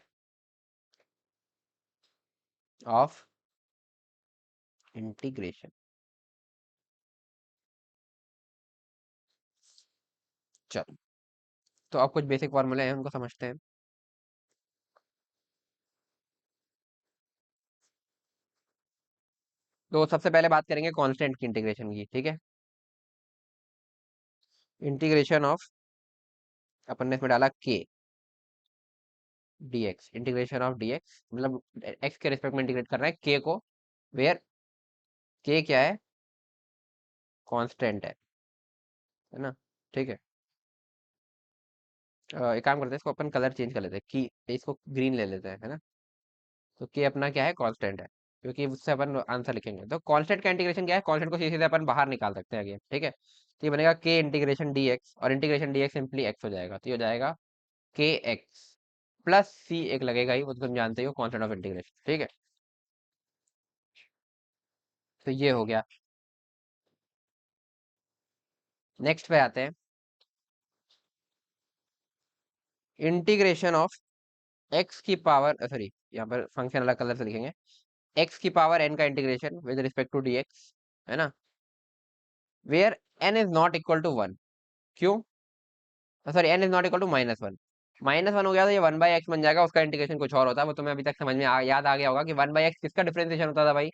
Speaker 1: ऑफ इंटीग्रेशन। चलो, तो अब कुछ बेसिक फॉर्मूले हैं, उनको समझते हैं। तो सबसे पहले बात करेंगे कांस्टेंट की इंटीग्रेशन की, ठीक है। इंटीग्रेशन ऑफ, अपन ने इसमें डाला के dx, इंटीग्रेशन ऑफ dx, मतलब x के रिस्पेक्ट में इंटीग्रेट कर रहे हैं के को, वेयर के क्या है, कांस्टेंट है ना, ठीक है। एक काम करते हैं, इसको अपन कलर चेंज कर लेते हैं, कि इसको ग्रीन ले लेते हैं, है ना। तो के अपना क्या है, कांस्टेंट है, क्योंकि उससे अपन आंसर लिखेंगे। तो कांस्टेंट का इंटीग्रेशन क्या है, कांस्टेंट को सीधे सीधे अपन बाहर निकाल सकते हैं आगे, ठीक है। तो ये बनेगा के इंटीग्रेशन dx, और इंटीग्रेशन dx सिंपली x हो जाएगा, तो ये हो जाएगा के एक्स प्लस सी, एक लगेगा ही, वो तो तुम जानते हो, कांस्टेंट ऑफ इंटीग्रेशन, ठीक है। तो ये हो गया। नेक्स्ट पे आते हैं, इंटीग्रेशन ऑफ एक्स की पावर, सॉरी, यहाँ पर फंक्शन अलग कलर से लिखेंगे, एक्स की पावर एन का integration with respect to dx, है ना, where N is not equal to one. क्यों? Sorry, N is not equal to -1। -1 हो गया तो ये 1/x बन जाएगा, उसका इंटीग्रेशन कुछ और होता है, वो तुम्हें अभी तक समझ में याद आ गया होगा कि 1/x किसका डिफरेंशिएशन होता था भाई।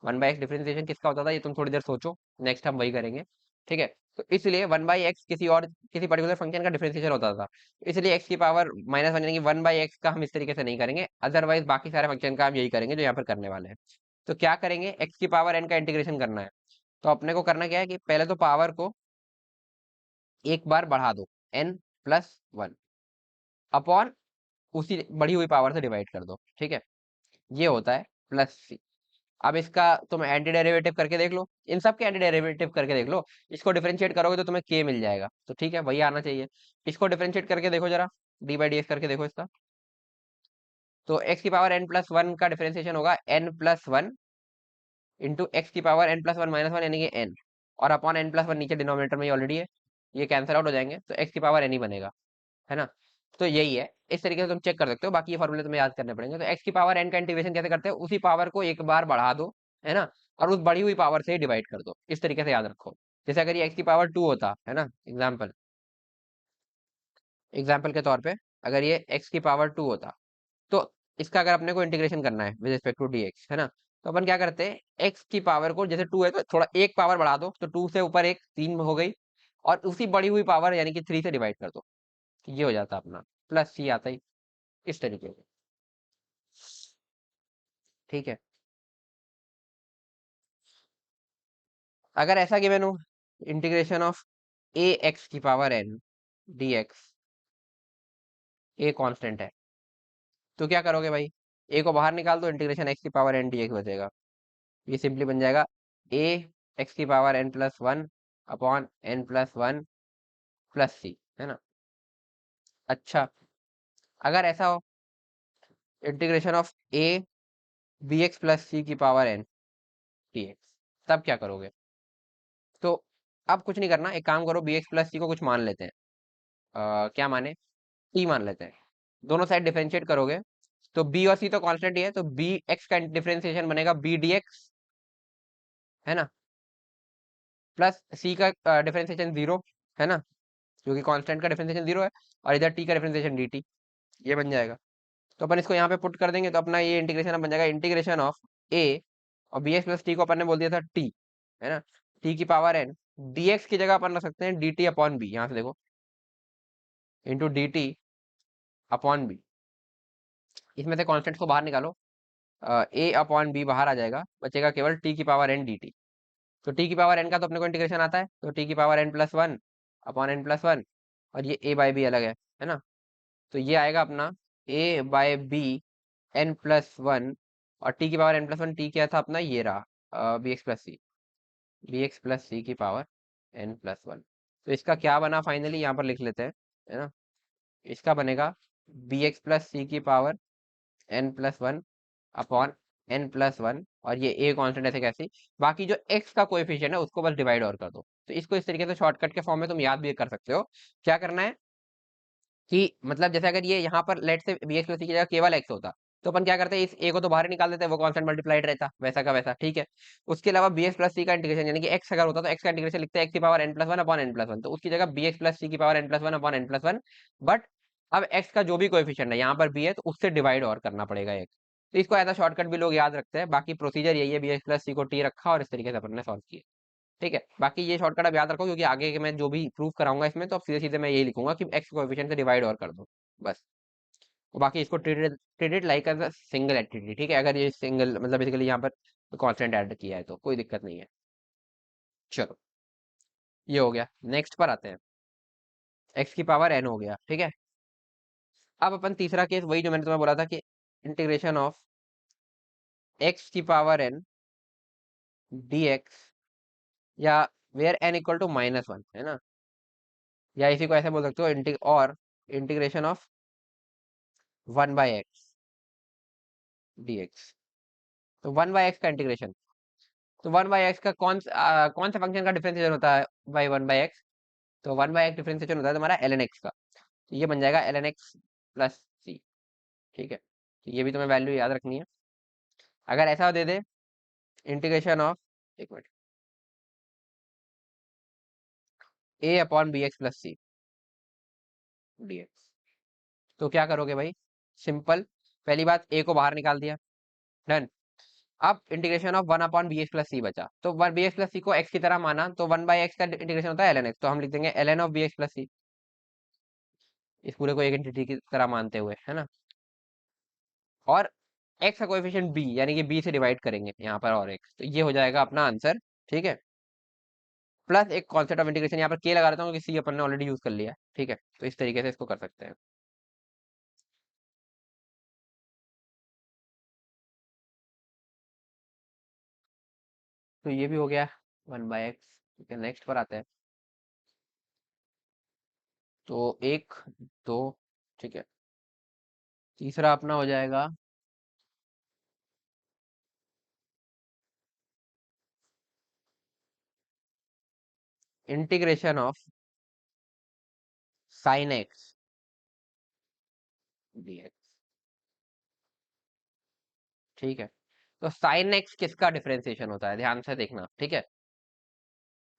Speaker 1: 1/x डिफरेंशिएशन किसका होता था, ये तुम थोड़ी देर सोचो, नेक्स्ट हम वही करेंगे, ठीक है। तो इसलिए 1/x किसी और, किसी पर्टिकुलर फंक्शन का डिफरेंशिएशन होता था, इसलिए x की पावर -1 यानी कि 1/x का हम इस तरीके से नहीं करेंगे, अदरवाइज बाकी सारे फंक्शन का हम यही करेंगे जो यहाँ पर करने वाले हैं। तो क्या करेंगे, x की पावर n का इंटीग्रेशन करना है। तो अपने को करना क्या है कि पहले तो पावर को एक बार बढ़ा दो, n+1 अपॉन उसी बढ़ी हुई पावर से डिवाइड कर दो, ठीक है। ये होता है प्लस सी। अब इसका तुम एंटी डेरिवेटिव करके देख लो, इन सब के एंटी डेरिवेटिव करके देख लो, इसको डिफरेंशिएट करोगे तो तुम्हें के मिल जाएगा, तो ठीक है, वही आना चाहिए। इसको डिफरेंशिएट करके देखो जरा, डी/dx करके देखो इसका। तो x की पावर n+1 का डिफरेंशिएशन होगा n+1 इंटू एक्स की power N plus one minus one यानी कि एन, और अपॉन एन प्लस वन नीचे डिनोमिनेटर में ऑलरेडी है, ये कैंसिल आउट हो जाएंगे तो एक्स की पावर एन ही बनेगा, है ना। तो यही है, इस तरीके से तुम चेक कर सकते हो, बाकी ये फॉर्मूले तुम्हें याद करने पड़ेंगे। तो एक्स की पावर एन का इंटीग्रेशन कैसे करते हैं, उसी पावर को एक बार बढ़ा दो, है ना, और उस बढ़ी हुई पावर से डिवाइड कर दो, इस तरीके से याद रखो। जैसे अगर ये एक्स की पावर टू होता है ना, एग्जाम्पल एग्जाम्पल के तौर पे, अगर ये एक्स की पावर टू होता, तो इसका अगर अपने को इंटीग्रेशन करना है विद रिस्पेक्ट टू dx, है ना, तो अपन क्या करते हैं, एक्स की पावर को जैसे टू है तो थोड़ा एक पावर बढ़ा दो, तो टू से ऊपर एक तीन हो गई, और उसी बढ़ी हुई पावर यानी कि थ्री से डिवाइड कर दो, तो ये हो जाता अपना प्लस सी आता ही, इस तरीके से। ठीक है, अगर ऐसा गिवन हो इंटीग्रेशन ऑफ ए एक्स की power N D x, a constant है, तो क्या करोगे भाई, ए को बाहर निकाल दो, इंटीग्रेशन एक्स की पावर एन डी एक्स बचेगा, ये सिंपली बन जाएगा ए एक्स की power N plus one upon N plus one plus C, है ना। अच्छा, अगर ऐसा हो integration of A B x plus सी की पावर एन डी एक्स, तब क्या करोगे, तो अब कुछ नहीं करना, एक काम करो, बी एक्स प्लस सी को कुछ मान लेते हैं, क्या माने, टी मान लेते हैं, दोनों साइड डिफरेंशिएट करोगे, तो बी और सी तो कांस्टेंट ही है, तो बी एक्स का डिफरेंशिएशन बनेगा बी डी एक्स, है ना, प्लस सी का डिफरेंशिएशन जीरो, है ना, क्योंकि कांस्टेंट का डिफरेंशिएशन जीरो है, और इधर टी का डिफरेंशिएशन डी टी, ये बन जाएगा। तो अपन इसको यहाँ पे पुट कर देंगे, तो अपना ये इंटीग्रेशन अब बन जाएगा इंटीग्रेशन ऑफ ए, और बी एक्स प्लस टी को अपन ने बोल दिया था टी, है ना, टी की पावर एन, डी एक्स की जगह अपन रख सकते हैं डी टी अपॉन बी, यहाँ से देखो, into d t upon b, इसमें से कॉन्स्टेंट को बाहर निकालो, ए अपॉन बी बाहर आ जाएगा, बचेगा केवल टी की पावर एन डी टी। तो टी की पावर एन का तो अपने को इंटीग्रेशन आता है, तो टी की power N plus one upon N plus one, और ये ए बाय बी अलग है ना, तो ये आएगा अपना A by B N plus one, और टी की power N plus one, T क्या था अपना, ये रहा B x plus C, B x plus सी की पावर एन प्लस वन। तो इसका क्या बना फाइनली, यहाँ पर लिख लेते हैं, है ना, इसका बनेगा बी एक्स प्लस सी की power N plus one upon N plus one, और ये ए कांस्टेंट ऐसे कैसे, बाकी जो एक्स का कोएफिशिएंट है उसको बस डिवाइड और कर दो। तो इसको इस तरीके से शॉर्टकट के फॉर्म में तुम याद भी कर सकते हो। क्या करना है कि मतलब जैसे अगर ये यहाँ पर लेट से bx प्लस सी की जगह केवल x होता, तो अपन क्या करते हैं, इस a को तो बाहर निकाल देते हैं, वो कांस्टेंट मल्टीप्लाइड रहता वैसा का वैसा, ठीक है। उसके अलावा bx प्लस सी का इंटीग्रेशन यानी कि x अगर होता तो x का इंटीग्रेशन लिखते हैं x की power n plus one upon N plus one, तो उसकी जगह bx प्लस सी की power n plus one upon N plus one, but अब x का जो भी कोएफिशिएंट है यहाँ पर b है तो उससे डिवाइड और करना पड़ेगा x। तो इसको एज अ शॉर्टकट भी लोग याद रखते हैं, बाकी प्रोसीजर यही है, bx प्लस सी को t रखा और इस तरीके से अपन ने सॉल्व किया। ठीक है, बाकी ये शॉर्टकट आप याद रखो, क्योंकि आगे के मैं जो भी प्रूफ कराऊंगा इसमें, तो अब सीधे सीधे मैं यही लिखूंगा कि एक्स कोएफिशिएंट से डिवाइड और कर दो, बस। और बाकी इसको treated like as a single entity, ठीक है, अगर ये सिंगल मतलब बेसिकली यहाँ पर कांस्टेंट ऐड किया है तो कोई दिक्कत नहीं है। चलो, ये हो गया, नेक्स्ट पर आते हैं, एक्स की पावर एन हो गया, ठीक है। अब अपन तीसरा केस वही जो मैंने तुम्हें बोला था कि इंटीग्रेशन ऑफ एक्स की पावर एन डी एक्स, या where n equal to minus one, है ना, या इसी को ऐसे बोल सकते हो और integration of one by x D x. तो वन बाई एक्स का इंटीग्रेशन, तो वन बाई एक्स का कौन सा फंक्शन का डिफरेंशिएशन होता है बाई वन बाई एक्स, तो वन बाई एक्स डिफरेंशिएशन होता है तुम्हारा एल एन एक्स का, तो ये बन जाएगा एल एन एक्स प्लस सी, ठीक है। तो ये भी तुम्हें वैल्यू याद रखनी है। अगर ऐसा दे दे इंटीग्रेशन ऑफ, एक minute, A upon B x plus C D x, तो क्या करोगे भाई, सिंपल, पहली बात ए को बाहर निकाल दिया, डन। अब integration of one upon B x plus C बचा, तो one B x plus C को एक्स की तरह माना, तो वन बाई एक्स का इंटीग्रेशन होता है एल एन एक्स, तो हम लिख देंगे L N of B x plus C, इस पूरे को एक एंटिटी की तरह मानते हुए, है ना। और एक्स का कोएफिशिएंट बी यानी कि बी से डिवाइड करेंगे यहाँ पर और एक्स, तो ये हो जाएगा अपना आंसर, ठीक है। प्लस एक कॉन्सेप्ट ऑफ इंटीग्रेशन यहाँ पर के लगा देता हूँ, क्योंकि सी अपन ने ऑलरेडी यूज कर लिया है, ठीक है, तो इस तरीके से इसको कर सकते हैं। तो ये भी हो गया वन बाई एक्स, ठीक है, नेक्स्ट पर आते हैं। तो एक, दो, ठीक है, तीसरा अपना हो जाएगा integration of sine x dx. ठीक है, तो साइन एक्स किसका डिफरेंशिएशन होता है, ध्यान से देखना, ठीक है।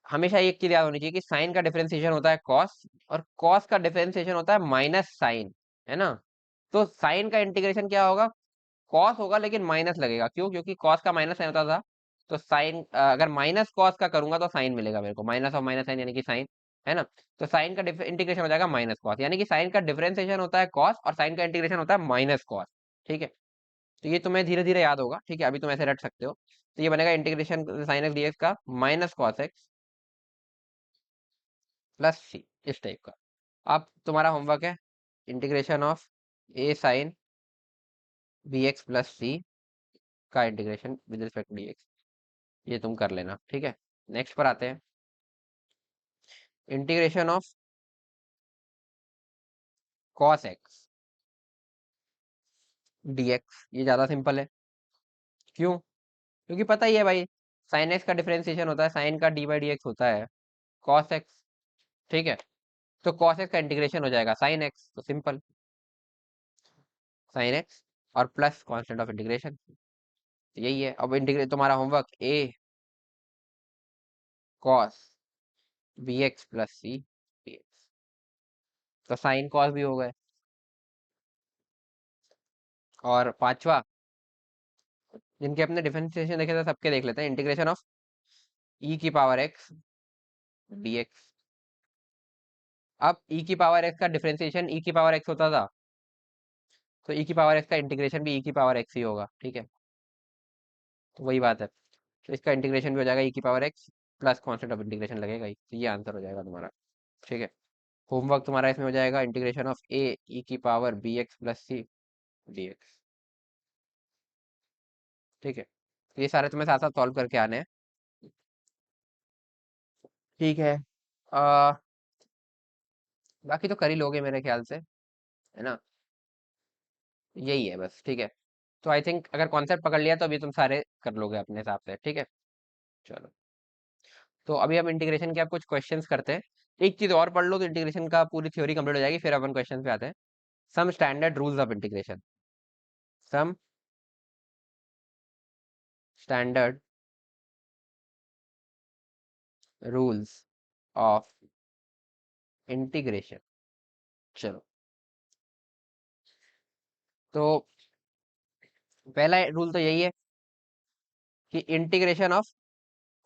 Speaker 1: हमेशा एक चीज याद होनी चाहिए कि साइन का डिफरेंशिएशन होता है कॉस, और कॉस का डिफरेंशिएशन होता है माइनस साइन, है ना। तो साइन का इंटीग्रेशन क्या होगा, कॉस होगा लेकिन माइनस लगेगा, क्यों, क्योंकि कॉस का माइनस साइन होता था। तो साइन, अगर माइनस कॉस का करूंगा तो साइन मिलेगा मेरे को, माइनस और माइनस साइन यानी कि साइन, है ना। तो साइन का इंटीग्रेशन हो जाएगा माइनस कॉस, यानी कि साइन का डिफरेंशिएशन होता है कॉस और साइन का इंटीग्रेशन होता है माइनस कॉस। ठीक है, तो ये तुम्हें धीरे धीरे याद होगा, ठीक है, अभी तुम ऐसे रट सकते हो। तो ये बनेगा इंटीग्रेशन साइन एक्स डीएक्स का minus cos X plus C, इस टाइप का। अब तुम्हारा होमवर्क है integration of A sine B x plus C का integration with respect D X, ये तुम कर लेना, ठीक है। नेक्स्ट पर आते हैं, integration of cos x dx, ये ज्यादा सिंपल है। क्यों, क्योंकि पता ही है भाई, साइन एक्स का डिफरेंशिएशन होता है साइन का डी बाई डी एक्स होता है कॉस एक्स। ठीक है, तो कॉस एक्स का इंटीग्रेशन हो जाएगा साइन एक्स, तो सिंपल, साइन एक्स और प्लस कांस्टेंट ऑफ इंटीग्रेशन, यही है। अब इंटीग्रेट तुम्हारा homework A cos B x plus C D x, तो साइन कॉस भी हो गए। और पांचवा, जिनके अपने डिफरेंशिएशन देखे थे सबके देख लेते हैं, इंटीग्रेशन ऑफ ई की पावर एक्स डीएक्स। अब ई की पावर एक्स का डिफरेंशिएशन ई की पावर एक्स होता था, तो ई की पावर एक्स का इंटीग्रेशन भी ई की पावर एक्स ही होगा, ठीक है। तो वही बात है, तो इसका इंटीग्रेशन भी हो जाएगा ई की power x plus constant of integration लगेगा ही, तो ये आंसर हो जाएगा तुम्हारा, ठीक है। होमवर्क तुम्हारा इसमें हो जाएगा इंटीग्रेशन ऑफ ए ई की power b x plus C D x, ठीक है। तो ये सारे तुम्हें साथ साथ सॉल्व करके आने हैं, ठीक है। आ, बाकी तो कर ही लोगे मेरे ख्याल से, है ना। यही है बस, ठीक है। तो आई थिंक अगर कॉन्सेप्ट पकड़ लिया तो अभी तुम सारे कर लोगे अपने हिसाब से, ठीक है। चलो, तो अभी हम इंटीग्रेशन के आप कुछ क्वेश्चंस करते हैं। एक चीज और पढ़ लो तो इंटीग्रेशन का पूरी थ्योरी कंप्लीट हो जाएगी, फिर अपन क्वेश्चन पे आते हैं। Some standard rules of integration, some standard rules of integration. चलो, तो पहला रूल तो यही है कि integration of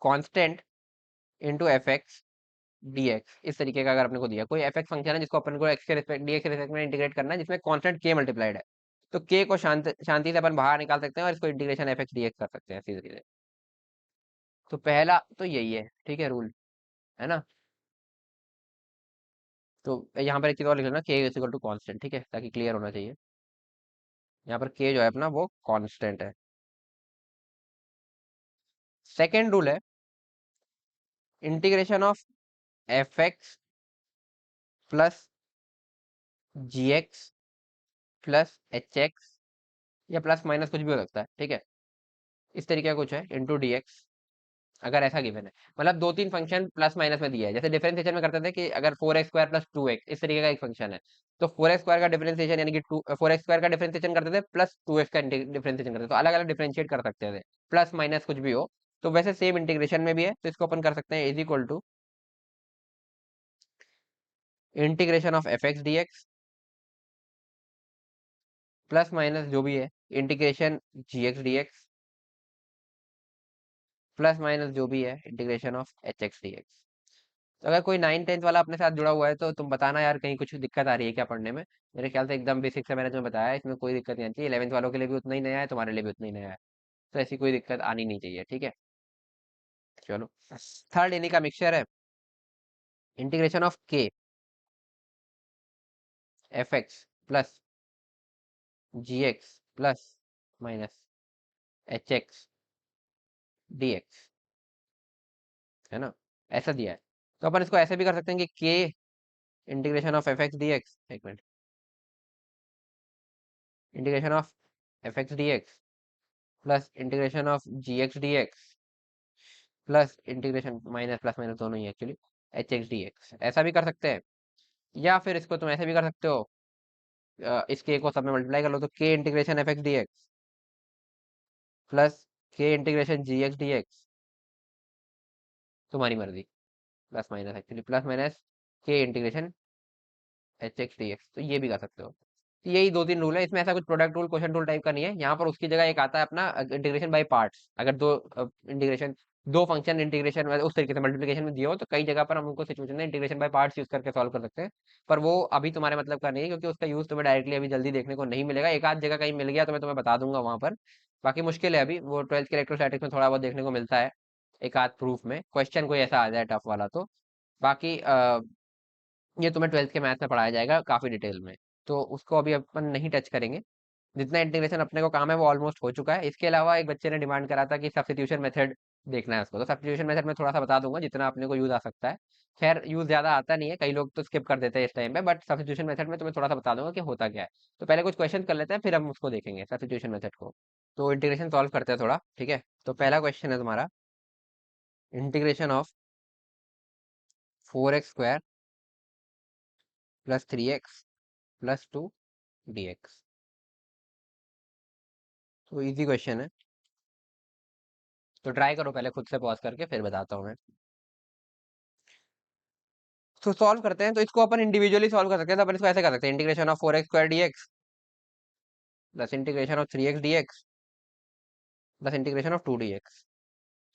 Speaker 1: constant into f x dx, इस तरीके का अगर अपने को दिया कोई एफ एक्स फंक्शन है जिसको अपन को एक्स के रिस्पेक्ट डीएक्स के रिस्पेक्ट में इंटीग्रेट करना है, जिसमें कांस्टेंट के मल्टीप्लाइड है, तो के को शांति से अपन बाहर निकाल सकते हैं और इसको इंटीग्रेशन एफ एक्स डीएक्स कर सकते हैं सीधे सीधे। तो पहला तो यही है, ठीक है, रूल, है ना। तो यहाँ पर एक चीज और लिख लेना, के इज इक्वल टू कॉन्स्टेंट, ठीक है, ताकि क्लियर होना चाहिए। यहाँ पर के जो है अपना वो कांस्टेंट है। सेकेंड रूल है integration of F x plus ji x plus h x, या प्लस माइनस कुछ भी हो सकता है, ठीक है। इस तरीके का कुछ है इंटू डी एक्स, अगर ऐसा गिवन है, मतलब दो तीन फंक्शन प्लस माइनस में दिया है, जैसे डिफरेंशिएशन में करते थे कि अगर 4x² प्लस 2x, इस तरीके का एक फंक्शन है, तो 4x² का डिफरेंशिएशन यानी कि 4x² का डिफरेंशिएशन करते थे प्लस 2x का डिफरेंशिएशन करते थे, तो अलग अलग डिफरेंशिएट कर सकते थे, प्लस माइनस कुछ भी हो। तो वैसे सेम इंटीग्रेशन में भी है, तो इसको अपन कर सकते हैं is equal to integration of F X D X plus minus जो भी है integration G X D X plus minus जो भी है integration of H X D x. तो अगर कोई 9th 10th वाला अपने साथ जुड़ा हुआ है तो तुम बताना यार, कहीं कुछ दिक्कत आ रही है क्या पढ़ने में। मेरे ख्याल से एकदम बेसिक से मैंने तुम्हें बताया, इसमें कोई दिक्कत नहीं आनी चाहिए, 11th वालों के लिए भी उतना ही नया है, तुम्हारे लिए भी उतना ही नया है, तो ऐसी कोई दिक्कत आनी नहीं चाहिए, ठीक है। चलो, थर्ड इन्हीं का मिक्सचर है integration of K F x plus ji x plus minus H X D X, है ना, ऐसा दिया है। तो अपन इसको ऐसे भी कर सकते हैं कि K integration of F X D X, एक minute, integration of F X D X plus integration of G X D X plus integration minus plus minus दोनों ही एक्चुअली HX dx, ऐसा भी कर सकते हैं। या फिर इसको तुम ऐसे भी कर सकते हो, इस के को सब में मल्टीप्लाई कर लो तो k integration F X D X plus k integration G X D X, तुम्हारी मर्जी। Plus minus actually plus minus k integration HX dx, तो ये भी कर सकते हो। तो यही दो तीन रूल है, इसमें ऐसा कुछ product rule question rule type का नहीं है। यहाँ पर उसकी जगह एक आता है अपना इंटीग्रेशन बाय पार्ट्स। अगर दो इंटीग्रेशन, दो फंक्शन इंटीग्रेशन उस तरीके से मल्टीप्लिकेशन में दिया हो तो कई जगह पर हम उनको सिचुएशन में इंटीग्रेशन बाय पार्ट्स यूज करके सॉल्व कर सकते हैं। पर वो अभी तुम्हारे मतलब का नहीं है, क्योंकि उसका यूज तुम्हें डायरेक्टली अभी जल्दी देखने को नहीं मिलेगा। एक आध जगह कहीं मिल गया तो मैं तुम्हें बता दूंगा वहां पर। बाकी मुश्किल है अभी, वो 12th के इलेक्ट्रोस्टैटिक्स में थोड़ा बहुत देखने को मिलता है, एक आध प्रूफ में क्वेश्चन कोई ऐसा आ जाए टफ वाला तो। बाकी ये तुम्हें 12th के मैथ में पढ़ाया जाएगा काफी डिटेल में, तो उसको अभी अपन नहीं टच करेंगे। जितना इंटीग्रेशन अपने को काम है वो ऑलमोस्ट हो चुका है। इसके अलावा एक बच्चे ने डिमांड करा था कि सब्स्टिट्यूशन मेथड देखना है उसको, तो सब्स्टिट्यूशन मेथड में थोड़ा सा बता दूंगा जितना अपने को यूज आ सकता है। खैर यूज ज्यादा आता नहीं है, कई लोग तो स्किप कर देते हैं इस टाइम पे, बट सब्स्टिट्यूशन मेथड में तुम्हें थोड़ा सा बता दूंगा कि होता क्या है। तो पहले कुछ क्वेश्चन कर लेते हैं, फिर हम उसको देखेंगे सब्स्टिट्यूशन मेथड को। तो इंटीग्रेशन सॉल्व करते हैं थोड़ा, ठीक है। तो पहला क्वेश्चन है तुम्हारा, integration of 4x² plus 3x plus 2 dx। तो इजी क्वेश्चन है, तो ट्राई करो पहले खुद से पॉज करके, फिर बताता हूँ मैं। तो सॉल्व करते हैं, तो इसको अपन इंडिविजुअली सॉल्व कर सकते हैं। तो अपन इसको ऐसे कर सकते हैं, integration of 4x² dx plus integration of 3x dx plus integration of 2 dx।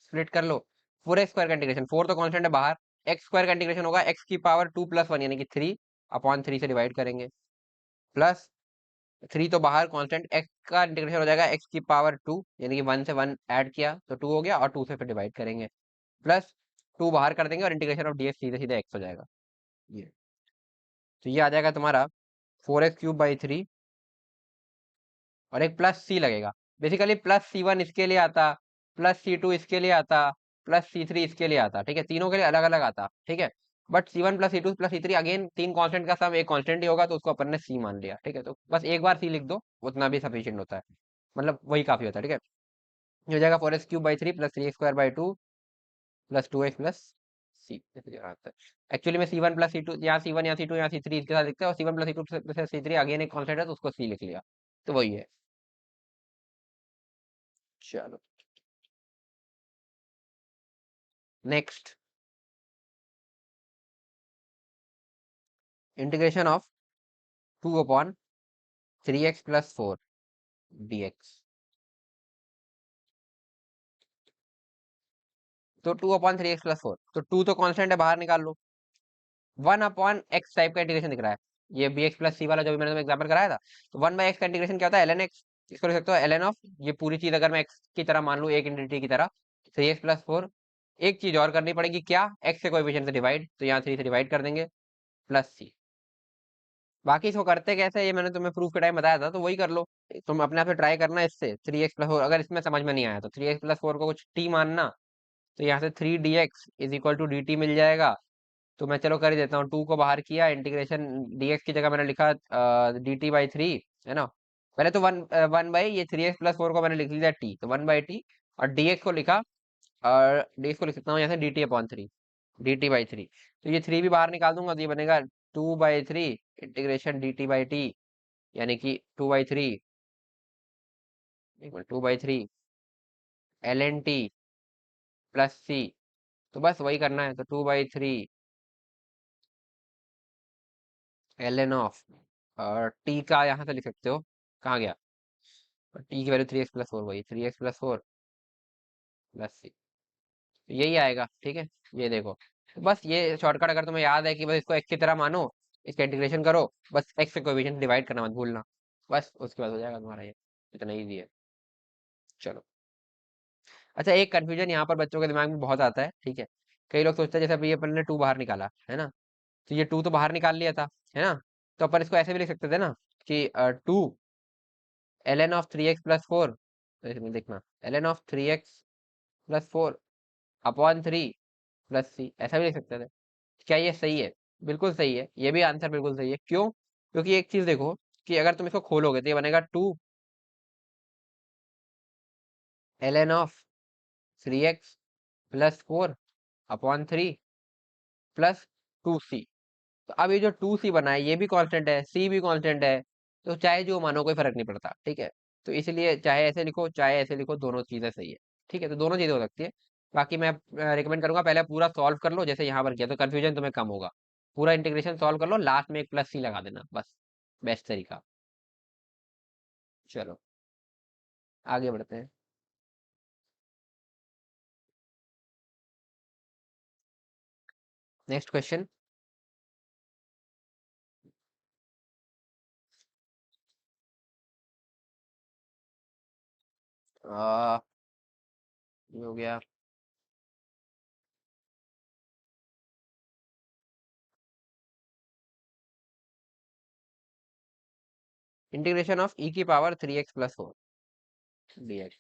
Speaker 1: Split कर लो। 4x² का इंटीग्रेशन, 4 तो कांस्टेंट है बाहर, x² का इंटीग्रेशन होगा x की पावर 2 प्लस 1 यानी कि 3 अपॉन 3 से डिवाइड करेंगे, प्लस 3 तो बाहर कांस्टेंट, x का इंटीग्रेशन हो जाएगा x की पावर 2 यानी कि 1 से 1 ऐड किया तो 2 हो गया, और 2 से फिर डिवाइड करेंगे, प्लस 2 बाहर कर देंगे और इंटीग्रेशन ऑफ dx सीधे सीधे x हो जाएगा ये। तो ये आ जाएगा तुम्हारा 4x³ बाई 3, और एक प्लस सी लगेगा। बेसिकली प्लस C1 इसके लिए आता, प्लस C2 इसके लिए आता, प्लस C3 इसके लिए आता, ठीक है, तीनों के लिए अलग अलग आता, ठीक है। But C1 plus C2 plus C3 again तीन कांस्टेंट का सम एक कांस्टेंट ही होगा, तो उसको अपन ने C मान लिया, ठीक है। तो बस एक बार C लिख दो, उतना भी सफिशियंट होता है, मतलब वही काफी होता है, ठीक है। ये हो जाएगा 4x³ by 3 plus 3x² by 2 plus 2x plus c. Actually में C1 प्लस C2, यहाँ C1 यहाँ C2 यहाँ C3 इसके साथ लिखते हैं, और C1 plus C2 plus C3 again एक कांस्टेंट है तो उसको C लिख लिया, तो वही है। चलो next, integration of 2/3x+4 dx। तो 2/3x+4, तो 2 तो कांस्टेंट है बाहर निकाल लो, 1/x टाइप का इंटीग्रेशन दिख रहा है, ये bx प्लस सी वाला जो भी मैंने तुम्हें एग्जाम्पल कराया था। तो 1/x का इंटीग्रेशन क्या होता है, ln x। इसको लिख सकते हो ln ऑफ, ये पूरी चीज अगर मैं x की तरह मान लूं, एक इंटिटी की तरह, 3x+4। एक चीज और करनी पड़ेगी क्या, x के कोएफिशिएंट से डिवाइड, तो यहाँ 3 से डिवाइड कर देंगे, प्लस सी। बाकी इसको करते कैसे ये मैंने तुम्हें प्रूफ के टाइम बताया था, तो वही कर लो। तुम अपने आप से ट्राई करना इससे, 3x+4 अगर इसमें समझ में नहीं आया तो 3x+4 को कुछ t मानना, तो यहाँ से 3 dx = dt मिल जाएगा। तो मैं चलो कर ही देता हूँ, 2 को बाहर किया, इंटीग्रेशन dx की जगह मैंने लिखा dt/3, है ना। पहले तो वन वन बाई ये 3x+4 को मैंने लिख लिया t, तो 1/t, और dx को लिखा, और dx को लिख सकता हूँ यहाँ से dt/3, dt/3। तो ये 3 भी बाहर निकाल दूंगा तो ये बनेगा 2/3 इंटीग्रेशन dt/t, यानी कि 2/3, एक minute, 2/3 ln t plus C. तो बस वही करना है, तो 2/3 ln ऑफ, और टी का यहाँ से लिख सकते हो, कहाँ गया, टी की वैल्यू 3x+4, वही 3x+4 प्लस सी, तो यही आएगा, ठीक है। ये देखो, तो बस ये शॉर्टकट अगर तुम्हें याद है कि बस इसको x की तरह मानो, इसका इंटीग्रेशन करो, बस x से कोएफिशिएंट डिवाइड करना मत भूलना, बस उसके बाद हो जाएगा तुम्हारा ये, इतना ईजी है। चलो, अच्छा एक कंफ्यूजन यहाँ पर बच्चों के दिमाग में बहुत आता है, ठीक है। कई लोग सोचते हैं जैसे अभी अपन ने 2 बाहर निकाला है ना, तो ये 2 तो बाहर निकाल लिया था, है ना। तो अपन इसको ऐसे भी लिख सकते थे ना कि 2 ln of 3x+4, तो इसमें देखना ln of 3x+4 upon 3 plus C, ऐसा भी लिख सकते थे। क्या ये सही है, बिल्कुल सही है, ये भी आंसर बिल्कुल सही है। क्यों, क्योंकि एक चीज देखो कि अगर तुम इसको खोलोगे तो ये बनेगा 2 ln of 3x+4 upon 3 plus 2c। तो अब ये जो 2c बना है ये भी कांस्टेंट है, c भी कांस्टेंट है, तो चाहे जो मानो कोई फर्क नहीं पड़ता, ठीक है। तो इसलिए चाहे ऐसे लिखो चाहे ऐसे लिखो, दोनों चीजें सही है, ठीक है। तो दोनों चीजें हो सकती है। बाकी मैं रिकमेंड करूंगा पहले पूरा सॉल्व कर लो जैसे यहाँ पर किया, तो कंफ्यूजन तुम्हें कम होगा। पूरा इंटीग्रेशन सॉल्व कर लो, लास्ट में एक प्लस सी लगा देना, बस बेस्ट तरीका। चलो आगे बढ़ते हैं। Next question. ये हो गया। इंटीग्रेशन ऑफ ई की पावर 3x+4 dx।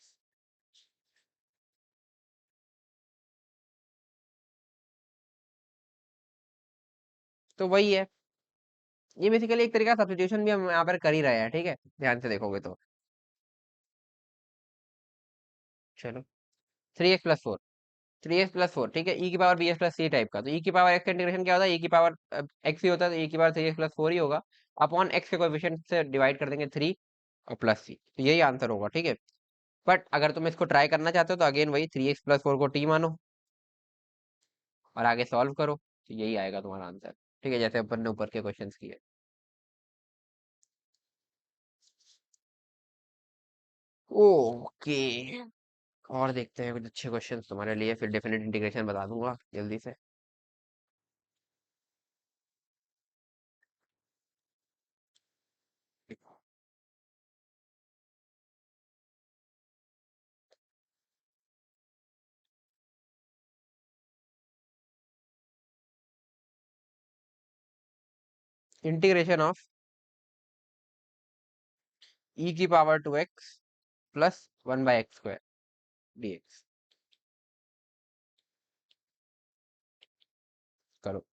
Speaker 1: तो वही है, ये बेसिकली एक तरीका सब्स्टिट्यूशन भी हम यहाँ पर कर ही रहे हैं, ठीक है, ध्यान से देखोगे तो। चलो 3x+4, 3x+4, ठीक है, ई की पावर bx+c टाइप का। तो ई की पावर एक्स का इंटीग्रेशन क्या होता है, ई की पावर एक्स ही होता है, तो ई की पावर 3x+4 ही होगा। अपॉन एक्स के कोएफिशिएंट से डिवाइड कर देंगे 3 और प्लस सी, तो यही आंसर होगा, ठीक है। बट अगर तुम इसको ट्राई करना चाहते हो तो अगेन वही 3x+4 को टी मानो और आगे सॉल्व करो, तो यही आएगा तुम्हारा आंसर, ठीक है, जैसे अपन ने ऊपर के क्वेश्चन किए। ओके, और देखते हैं कुछ अच्छे क्वेश्चंस तुम्हारे लिए, फिर डेफिनेट इंटीग्रेशन बता दूंगा जल्दी से। इंटीग्रेशन ऑफ ई की power 2x plus 1/x² dx करो।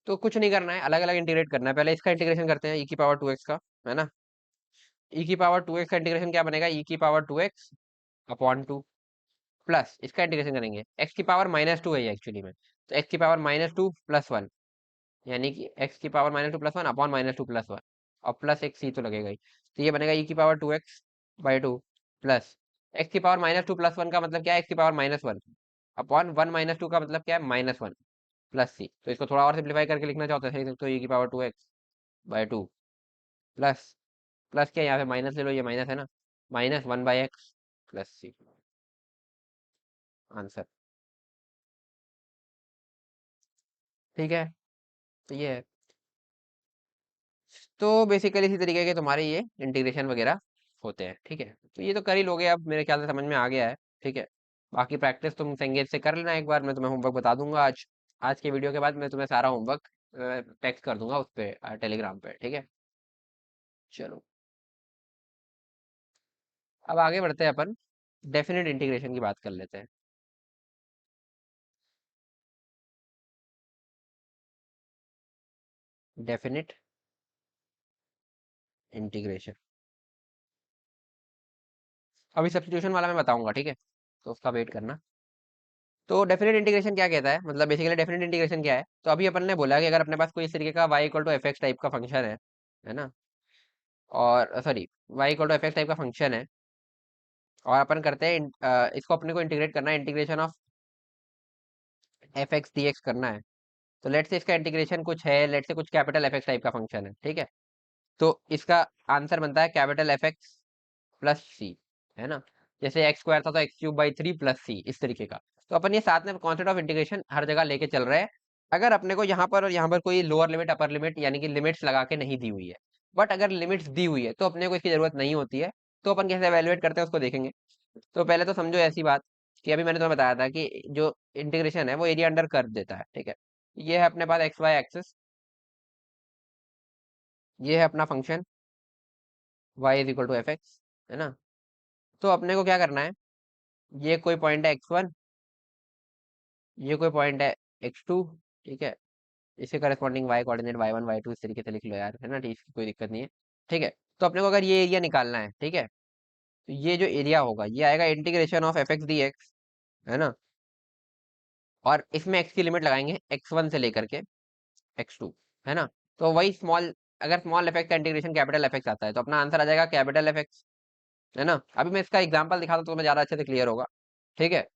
Speaker 1: तो कुछ नहीं करना है, अलग अलग इंटीग्रेट करना है। पहले इसका इंटीग्रेशन करते हैं, ई की पावर 2x का, है ना। ई की पावर 2x का इंटीग्रेशन क्या बनेगा, ई की पावर 2x अपॉन 2 प्लस इसका इंटीग्रेशन करेंगे, एक्स की पावर -2 है ये एक्चुअली में, तो एक्स की पावर -2 + 1, यानी कि एक्स की पावर -2 + 1 अपॉन -2 + 1, और प्लस एक सी तो लगेगा ही। तो ये बनेगा ई की पावर 2x/2 प्लस एक्स की पावर -2 + 1 का मतलब क्या है, एक्स की पावर -1 अपॉन 1 - 2 का मतलब क्या है, -1 प्लस सी। तो इसको थोड़ा और सिंप्लीफाई करके लिखना चाहते हैं तो ई की पावर 2x/2 प्लस, प्लस क्या, यहाँ पे माइनस ले लो, ये माइनस है ना, -1/x प्लस सी, आंसर, ठीक है। तो ये है। तो बेसिकली इसी तरीके के तुम्हारे ये इंटीग्रेशन वगैरह होते हैं, ठीक है। तो ये तो कर ही लोगे, अब मेरे ख्याल से समझ में आ गया है, ठीक है। बाकी प्रैक्टिस तुम संगीत से कर लेना एक बार, मैं तुम्हें होमवर्क बता दूंगा आज। आज के वीडियो के बाद मैं तुम्हें सारा होमवर्क टेक्स्ट कर दूंगा उस पे, टेलीग्राम पे, ठीक है। चलो अब आगे बढ़ते हैं अपन, डेफिनेट इंटीग्रेशन की बात कर लेते हैं। डेफिनेट इंटीग्रेशन, अभी सब्स्टिट्यूशन वाला मैं बताऊंगा, ठीक है, तो उसका वेट करना। तो डेफिनेट इंटीग्रेशन क्या कहता है, मतलब बेसिकली डेफिनेट इंटीग्रेशन क्या है, तो अभी अपन ने बोला कि अगर अपने पास कोई इस तरीके का y = fx टाइप का फंक्शन है ना, और सॉरी, y = fx टाइप का फंक्शन है, और अपन करते हैं इसको अपने को इंटीग्रेट करना है, इंटीग्रेशन ऑफ fx dx करना है। तो लेट से इसका इंटीग्रेशन कुछ है, लेट से कुछ कैपिटल fx टाइप का फंक्शन है, ठीक है। तो इसका आंसर बनता है कैपिटल fx प्लस सी, है ना। जैसे x² था तो x³ / 3 प्लस सी, इस तरीके का। तो अपन ये साथ में कॉन्सेप्ट ऑफ इंटीग्रेशन हर जगह लेके चल रहे हैं। अगर अपने को यहाँ पर और यहाँ पर कोई लोअर लिमिट अपर लिमिट यानी कि लिमिट्स लगा के नहीं दी हुई है, बट अगर लिमिट्स दी हुई है तो अपने को इसकी जरूरत नहीं होती है। तो अपन कैसे एवेलुएट करते हैं उसको देखेंगे। तो पहले तो समझो ऐसी बात कि अभी मैंने तुम्हें बताया था कि जो इंटीग्रेशन है वो एरिया अंडर कर्व देता है, ठीक है। ये है अपने पास एक्स वाई एक्सिस, ये है अपना फंक्शन y = fx, है ना। तो अपने को क्या करना है, ये कोई पॉइंट है x1, ये कोई पॉइंट है x2, ठीक है। इसके corresponding y coordinate y1 y2 इस तरीके से लिख लो यार, है ना, ठीक, कोई दिक्कत नहीं है, ठीक है। तो अपने को अगर ये एरिया निकालना है, ठीक है, तो ये जो एरिया होगा ये आएगा इंटीग्रेशन ऑफ fx dx, है ना, और इसमें x की लिमिट लगाएंगे x1 से लेकर के x2, है ना। तो वही स्मॉल, अगर स्मॉल एफ एक्स का इंटीग्रेशन कैपिटल एफ एक्स आता है तो अपना आंसर आ जाएगा कैपिटल एफ एक्स, है ना। अभी मैं इसका एग्जांपल दिखाता हूँ तो तुम्हें ज्यादा अच्छे से क्लियर होगा, ठीक है,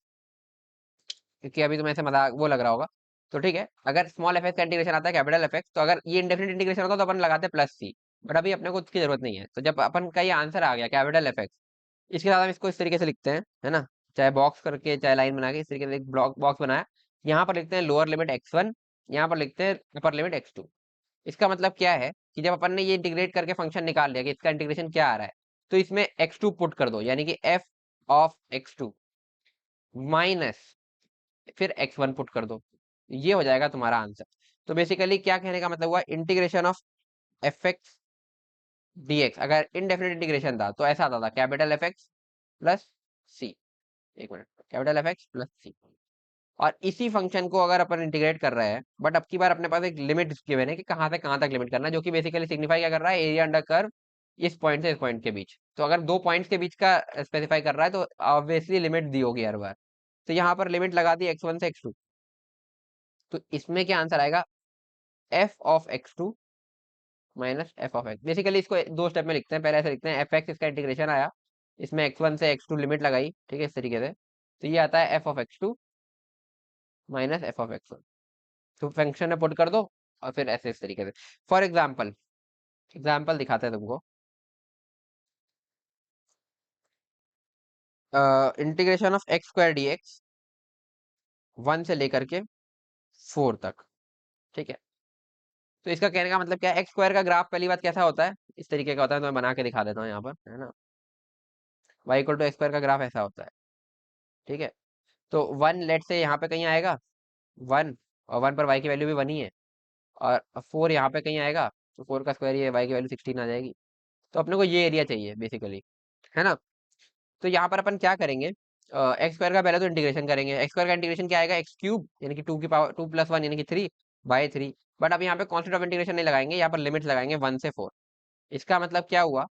Speaker 1: क्योंकि अभी तुम्हें ऐसे मजाक वो लग रहा होगा। तो ठीक है, अगर स्मॉल एफ एक्स का इंटीग्रेशन आता है कैपिटल एफ एक्स, तो अगर ये इंडेफिनिट इंटीग्रेशन होता तो अपन लगाते प्लस सी, बट अभी अपने को उसकी जरूरत नहीं है। तो जब अपन का ये आंसर आ गया कैपिटल एफ एक्स, इसके साथ हम इसको इस तरीके से लिखते हैं, है ना, चाहे बॉक्स करके चाहे लाइन बना के इस तरीके से एक ब्लॉक बॉक्स बनाया। यहाँ पर लिखते हैं लोअर लिमिट x1, यहाँ पर लिखते हैं अपर लिमिट x2। इसका मतलब क्या है कि जब अपन ने ये इंटीग्रेट करके फंक्शन निकाल लिया कि इसका इंटीग्रेशन क्या आ रहा है, तो इसमें x2 पुट कर दो, यानी कि f ऑफ x2 माइनस फिर x1 पुट कर दो, ये हो जाएगा तुम्हारा आंसर। तो बेसिकली क्या कहने का मतलब हुआ, integration of F X dx अगर इनडेफिनेट इंटीग्रेशन था तो ऐसा आता था capital F x plus C, एक minute, capital F x plus C. और इसी फंक्शन को अगर अपन इंटीग्रेट कर रहे हैं, बट अब की बार अपने पास एक लिमिट गिवन है कि कहाँ से कहाँ तक लिमिट करना है, जो कि बेसिकली सिग्निफाई क्या कर रहा है, एरिया अंडर कर्व इस पॉइंट से इस पॉइंट के बीच। तो अगर दो पॉइंट्स के बीच का स्पेसिफाई कर रहा है तो ऑब्वियसली लिमिट दी होगी हर बार। तो यहाँ पर लिमिट लगा दी x1 से x2, तो इसमें क्या आंसर आएगा, f of x2 minus F of x. Basically इसको दो स्टेप में लिखते हैं, पहले ऐसे लिखते हैं एफ एक्स, इसका इंटीग्रेशन आया, इसमें x1 से x2 लिमिट लगाई, ठीक है, इस तरीके से, तो ये आता है f of x2 minus F of x1। तो फंक्शन में पुट कर दो और फिर ऐसे इस तरीके से। फॉर एग्जाम्पल, एग्जाम्पल दिखाते हैं तुमको, integration of x square D x 1 से लेकर के 4 तक, ठीक है। तो इसका कहने का मतलब क्या है, एक्स स्क्वायर का ग्राफ पहली बात कैसा होता है, इस तरीके का होता है, तो मैं बना के दिखा देता हूँ यहाँ पर, है ना। Y equal to x square का ग्राफ ऐसा होता है, ठीक है। तो 1 लेट से यहाँ पे कहीं आएगा 1, और 1 पर वाई की वैल्यू भी 1 ही है, और 4 यहाँ पे कहीं आएगा, तो 4 का स्क्वायर ये वाई की वैल्यू 16 आ जाएगी। तो अपने को ये एरिया चाहिए बेसिकली, है ना। तो यहाँ पर अपन क्या करेंगे, एक्स स्क्वायर का पहले तो इंटीग्रेशन करेंगे। एक्स स्क्वायर का इंटीग्रेशन क्या आएगा, एक्स क्यूब, यानी कि 2 की पावर 2 प्लस 1 यानी कि 3 बाई 3। बट अब यहाँ पे कॉन्स्टेंट ऑफ इंटीग्रेशन नहीं लगाएंगे, यहाँ पर लिमिट लगाएंगे 1 से 4। इसका मतलब क्या हुआ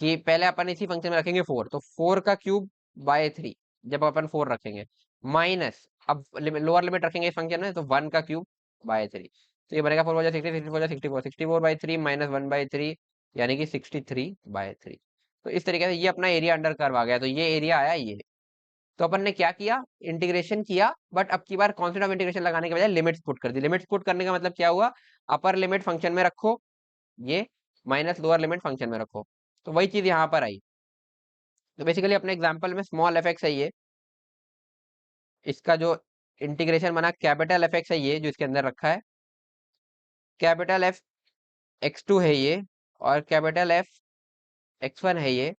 Speaker 1: कि पहले अपन इसी फंक्शन में रखेंगे 4, तो 4 का क्यूब बाय 3, जब अपन 4 रखेंगे, माइनस अब लोअर लिमिट रखेंगे इस फंक्शन में, तो 1 का क्यूब बाय 3। तो ये बनेगा 4 वजह 60, 64 64 64 बाई 3 माइनस 1 बाई 3, यानी कि 63 बाय 3। तो इस तरीके से ये अपना एरिया अंडर कर्व आ गया, तो ये एरिया आया ये। तो अपन ने क्या किया, इंटीग्रेशन किया, बट अब की बार कॉन्स्टेंट ऑफ इंटीग्रेशन लगाने के बजाय लिमिट्स पुट कर दी। लिमिट्स पुट करने का मतलब क्या हुआ, अपर लिमिट फंक्शन में रखो ये, माइनस लोअर लिमिट फंक्शन में रखो, तो वही चीज यहाँ पर आई। तो बेसिकली अपने एग्जांपल में स्मॉल एफ एक्स है ये, इसका जो इंटीग्रेशन बना कैपिटल एफ एक्स है ये जो इसके अंदर रखा है, कैपिटल एफ x2 है ये, और कैपिटल एफ x1 है ये,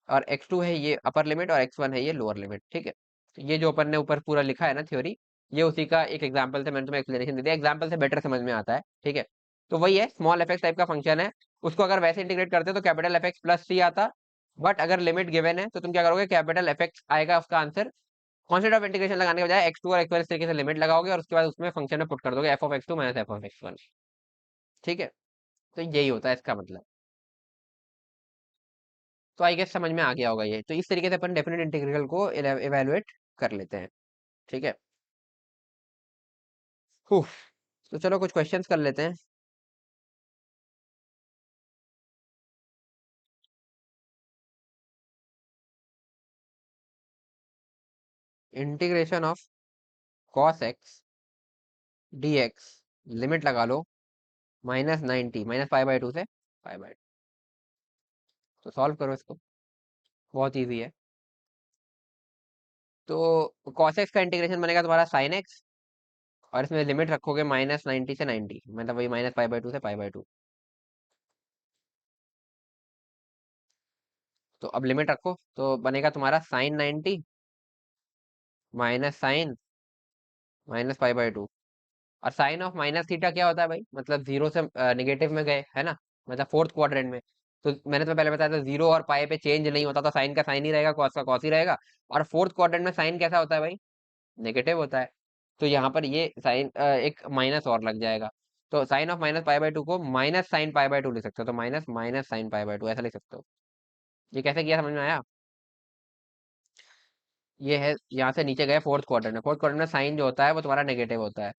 Speaker 1: और x2 है ये अपर लिमिट, और x1 है ये लोअर लिमिट, ठीक है। तो ये जो अपन ने ऊपर पूरा लिखा है ना थ्योरी, ये उसी का एक एग्जांपल से मैंने तुम्हें एक्सप्लेनेशन दे दिया, एग्जांपल से बेटर समझ में आता है, ठीक है। तो वही है, स्मॉल एफ एक्स टाइप का फंक्शन है, उसको अगर वैसे इंटीग्रेट करते तो कैपिटल एफ एक्स प्लस सी आता, बट अगर लिमिट गिवन है तो तुम क्या करोगे, कैपिटल एफ एक्स आएगा उसका आंसर, कॉन्सेप्ट ऑफ इंटीग्रेशन लगाने के बजाय x2 और x1 इस तरीके से लिमिट लगाओगे, और उसके बाद उसमें फंक्शन में पुट कर दोगे f of x2 minus f of x1, ठीक है। तो यही होता है इसका मतलब। तो आई गेस समझ में आ गया होगा ये। तो इस तरीके से अपन डेफिनेट इंटीग्रल को इवेलुएट कर लेते हैं, ठीक है। उफ, तो चलो कुछ क्वेश्चंस कर लेते हैं। Integration of cos x D x, limit लगा लो -90 माइनस पाई बाई 2 से पाई बाई 2। तो सॉल्व करो इसको, बहुत ईजी है। तो कॉस एक्स का इंटीग्रेशन बनेगा तुम्हारा साइन एक्स, और इसमें लिमिट रखोगे -90 से 90, मतलब वही माइनस पाई बाई 2 से पाई बाई 2। तो अब लिमिट रखो, तो बनेगा तुम्हारा sine 90 minus sine minus pi by 2। और साइन ऑफ माइनस थीटा क्या होता है भाई, मतलब जीरो से निगेटिव में गए, है ना, मतलब फोर्थ क्वाड्रेंट में। तो मैंने तो पहले बताया था जीरो और पाई पे चेंज नहीं होता, तो साइन का साइन ही रहेगा, कॉस का कॉस ही रहेगा। और फोर्थ क्वाड्रेंट में साइन कैसा होता है भाई, नेगेटिव होता है। तो यहाँ पर ये साइन एक माइनस और लग जाएगा। तो sine of minus pi by 2 को माइनस साइन पाई बाई 2 लिख सकते हो, तो minus minus sine pi by 2 ऐसा लिख सकते हो। ये कैसे किया, समझ में आया। ये है, यहाँ से नीचे गए फोर्थ क्वाड्रेंट में। फोर्थ क्वाड्रेंट में साइन जो होता है वो तुम्हारा नेगेटिव होता है।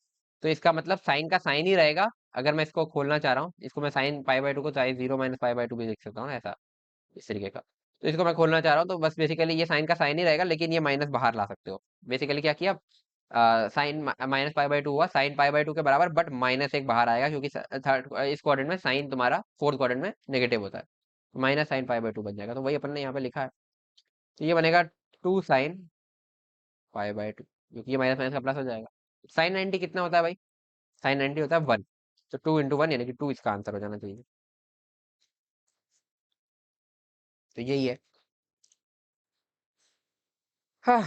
Speaker 1: तो इसका मतलब साइन का साइन ही रहेगा। अगर मैं इसको खोलना चाह रहा हूँ, इसको मैं साइन पाई बाई टू को चाहे 0 - पाई बाई 2 भी लिख सकता हूँ ना, ऐसा, इस तरीके का। तो इसको मैं खोलना चाह रहा हूँ, तो बस बेसिकली ये साइन का साइन ही रहेगा, लेकिन ये माइनस बाहर ला सकते हो। बेसिकली क्या किया, साइन -पाई बाई 2 हुआ, साइन पाई बाई 2 के बराबर, बट -1 बाहर आएगा, क्योंकि थर्ड इस क्वाड्रेंट में साइन तुम्हारा फोर्थ क्वाड्रेंट में नेगेटिव होता है। -sin पाई बाई 2 बन जाएगा, तो वही अपन ने यहाँ पे लिखा है। तो ये बनेगा 2 sin पाई बाई 2, क्योंकि ये माइनस माइनस का प्लस हो जाएगा। sin 90 कितना होता है भाई? sin 90 होता है 1। तो 2 × 1 यानी कि 2 इसका आंसर हो जाना चाहिए। तो यही है। हाँ।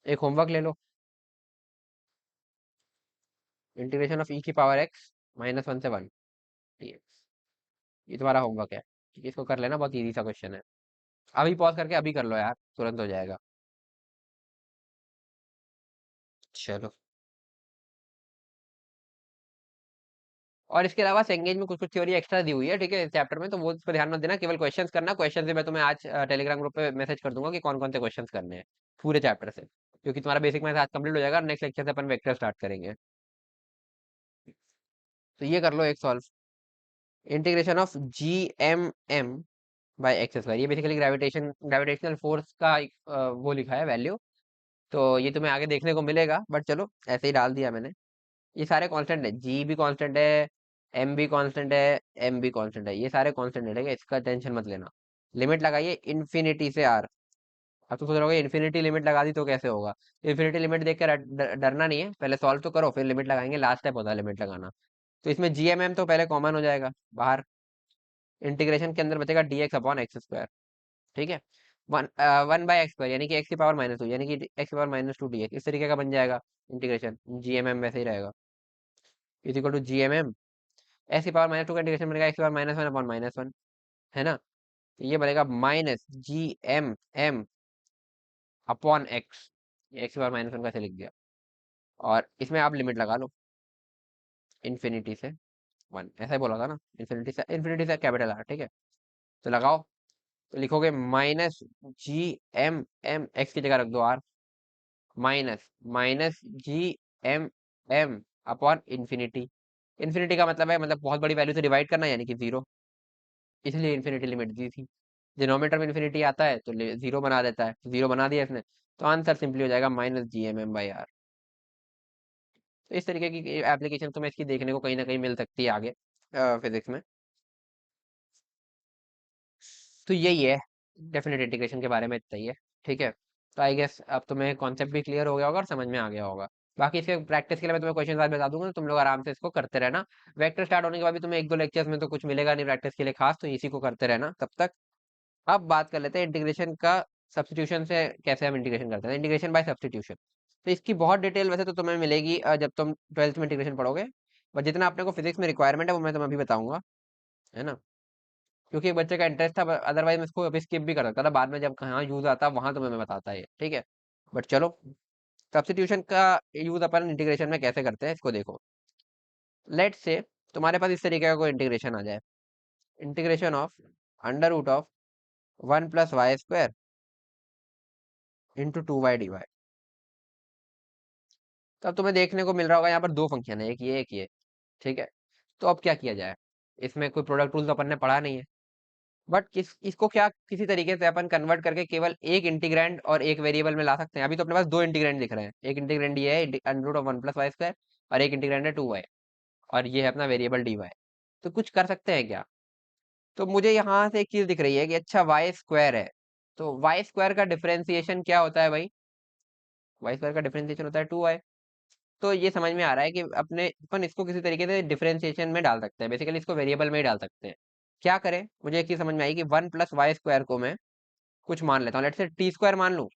Speaker 1: एक होमवर्क ले लो। इंटीग्रेशन ऑफ e⁻x -1 से 1 dx। ये तुम्हारा होमवर्क है, ठीक है? इसको कर लेना, बहुत इजी सा क्वेश्चन है। अभी पॉज करके अभी कर लो यार, तुरंत हो जाएगा। चलो। और इसके अलावा सेंगेज में कुछ कुछ थ्योरी एक्स्ट्रा दी हुई है, ठीक है, इस चैप्टर में, तो वो उस पर ध्यान मत देना, केवल क्वेश्चंस करना। क्वेश्चन से मैं तुम्हें आज टेलीग्राम ग्रुप पे मैसेज कर दूंगा कि कौन कौन से क्वेश्चंस करने हैं पूरे चैप्टर से, क्योंकि तुम्हारा बेसिक मैथ आज कंप्लीट हो जाएगा। नेक्स्ट लेक्चर से अपन वेक्टर स्टार्ट करेंगे। तो ये कर लो एक solve. Integration of GMM by x square, ये बेसिकली ग्रेविटेशनल फोर्स का एक, वो लिखा है वैल्यू। तो ये तुम्हें आगे देखने को मिलेगा, बट चलो ऐसे ही डाल दिया मैंने। ये सारे कांस्टेंट है, जी भी कांस्टेंट है, एम भी कांस्टेंट है, एम भी कांस्टेंट है, ये सारे कांस्टेंट है, ठीक है? इसका टेंशन मत लेना। लिमिट लगाइए इन्फिनिटी से आर। अब तो सोच रहे होगे इन्फिनिटी लिमिट लगा दी तो कैसे होगा। इन्फिनिटी लिमिट देख कर डरना नहीं है, पहले सॉल्व तो करो, फिर लिमिट लगाएंगे, लास्ट स्टेप होता है लिमिट लगाना। तो इसमें GMM तो पहले कॉमन हो जाएगा बाहर। इंटीग्रेशन के अंदर बचेगा dx/x²। ठीक है। 1/x² यानी कि x⁻², यानी कि x⁻² dx, इस तरीके का बन जाएगा इंटीग्रेशन। GMM वैसे ही रहेगा, is equal to GMM। x⁻² का इंटीग्रेशन बनेगा x⁻−1/-1, है ना? तो ये बनेगा -GMM अपॉन x। ये x⁻−1 कैसे लिख दिया। और इसमें आप लिमिट लगा लो इन्फिनिटी से 1, ऐसा ही बोला था ना, इन्फिनिटी से कैपिटल आर, ठीक है? तो लगाओ। तो लिखोगे -GMM, x की जगह रख दो r, -GMM upon infinity. Infinity का मतलब है, मतलब बहुत बड़ी वैल्यू से डिवाइड करना, यानी कि 0, इसलिए इन्फिनिटी लिमिट दी थी। डिनोमिनेटर में इन्फिनिटी आता है तो 0 बना देता है, 0 बना दिया इसने। तो आंसर सिंपली हो जाएगा -GMM/r। तो इस तरीके की एप्लीकेशन तुम्हें इसकी देखने को कहीं ना कहीं मिल सकती है आगे फिजिक्स में। तो यही है, डेफिनेट इंटीग्रेशन के बारे में इतना ही है, ठीक है? तो आई गेस अब तुम्हें कॉन्सेप्ट भी क्लियर हो गया होगा और समझ में आ गया होगा। बाकी इसके प्रैक्टिस के लिए मैं तुम्हें क्वेश्चन आज बता दूंगा, तो तुम लोग आराम से इसको करते रहना। वेक्टर स्टार्ट होने के बाद भी तुम्हें 1-2 लेक्चर्स में तो कुछ मिलेगा नहीं प्रैक्टिस के लिए खास, तो इसी को करते रहना तब तक। अब बात कर लेते हैं इंटीग्रेशन का। सब्स्टिट्यूशन से कैसे हम इंटीग्रेशन करते हैं, इंटीग्रेशन बाय सब्स्टिट्यूशन। तो इसकी बहुत डिटेल वैसे तो तुम्हें मिलेगी जब तुम ट्वेल्थ में इंटीग्रेशन पढ़ोगे। बट जितना अपने को फिजिक्स में रिक्वायरमेंट है वो मैं तुम्हें अभी बताऊंगा, है ना? क्योंकि एक बच्चे का इंटरेस्ट था, अदरवाइज मैं इसको अभी स्किप भी कर सकता था, बाद में जब कहाँ यूज आता वहां तुम्हें मैं बताता है, ठीक है? बट चलो, सब्स्टिट्यूशन का यूज अपन इंटीग्रेशन में कैसे करते हैं इसको देखो। लेट से तुम्हारे पास इस तरीके का कोई इंटीग्रेशन आ जाए, integration of √(1 + y² into 2y/dy। तो अब तुम्हें देखने को मिल रहा होगा यहाँ पर दो फंक्शन है, एक ये एक ये, ठीक है? तो अब क्या किया जाए, इसमें कोई प्रोडक्ट रूल तो अपन ने पढ़ा नहीं है। बट इसको क्या किसी तरीके से अपन कन्वर्ट करके केवल एक इंटीग्रैंड और एक वेरिएबल में ला सकते हैं। अभी तो अपने पास दो इंटीग्रैंड दिख रहे हैं, एक इंटीग्रैंड ये है √(1 + y², और एक इंटीग्रैंड है 2y, और ये है अपना वेरिएबल dy। तो कुछ कर सकते हैं क्या? तो मुझे यहाँ से एक चीज दिख रही है कि अच्छा y² है, तो y² का डिफरेंशिएशन क्या होता है भाई? y² का डिफरेंशिएशन होता है 2y। तो ये समझ में आ रहा है कि अपने अपन इसको किसी तरीके से डिफरेंशिएशन में डाल सकते हैं, बेसिकली इसको वेरिएबल में ही डाल सकते हैं। क्या करें, मुझे एक चीज समझ में आई कि 1 + y² को मैं कुछ मान लेता हूँ, लेट से t² मान लूँ।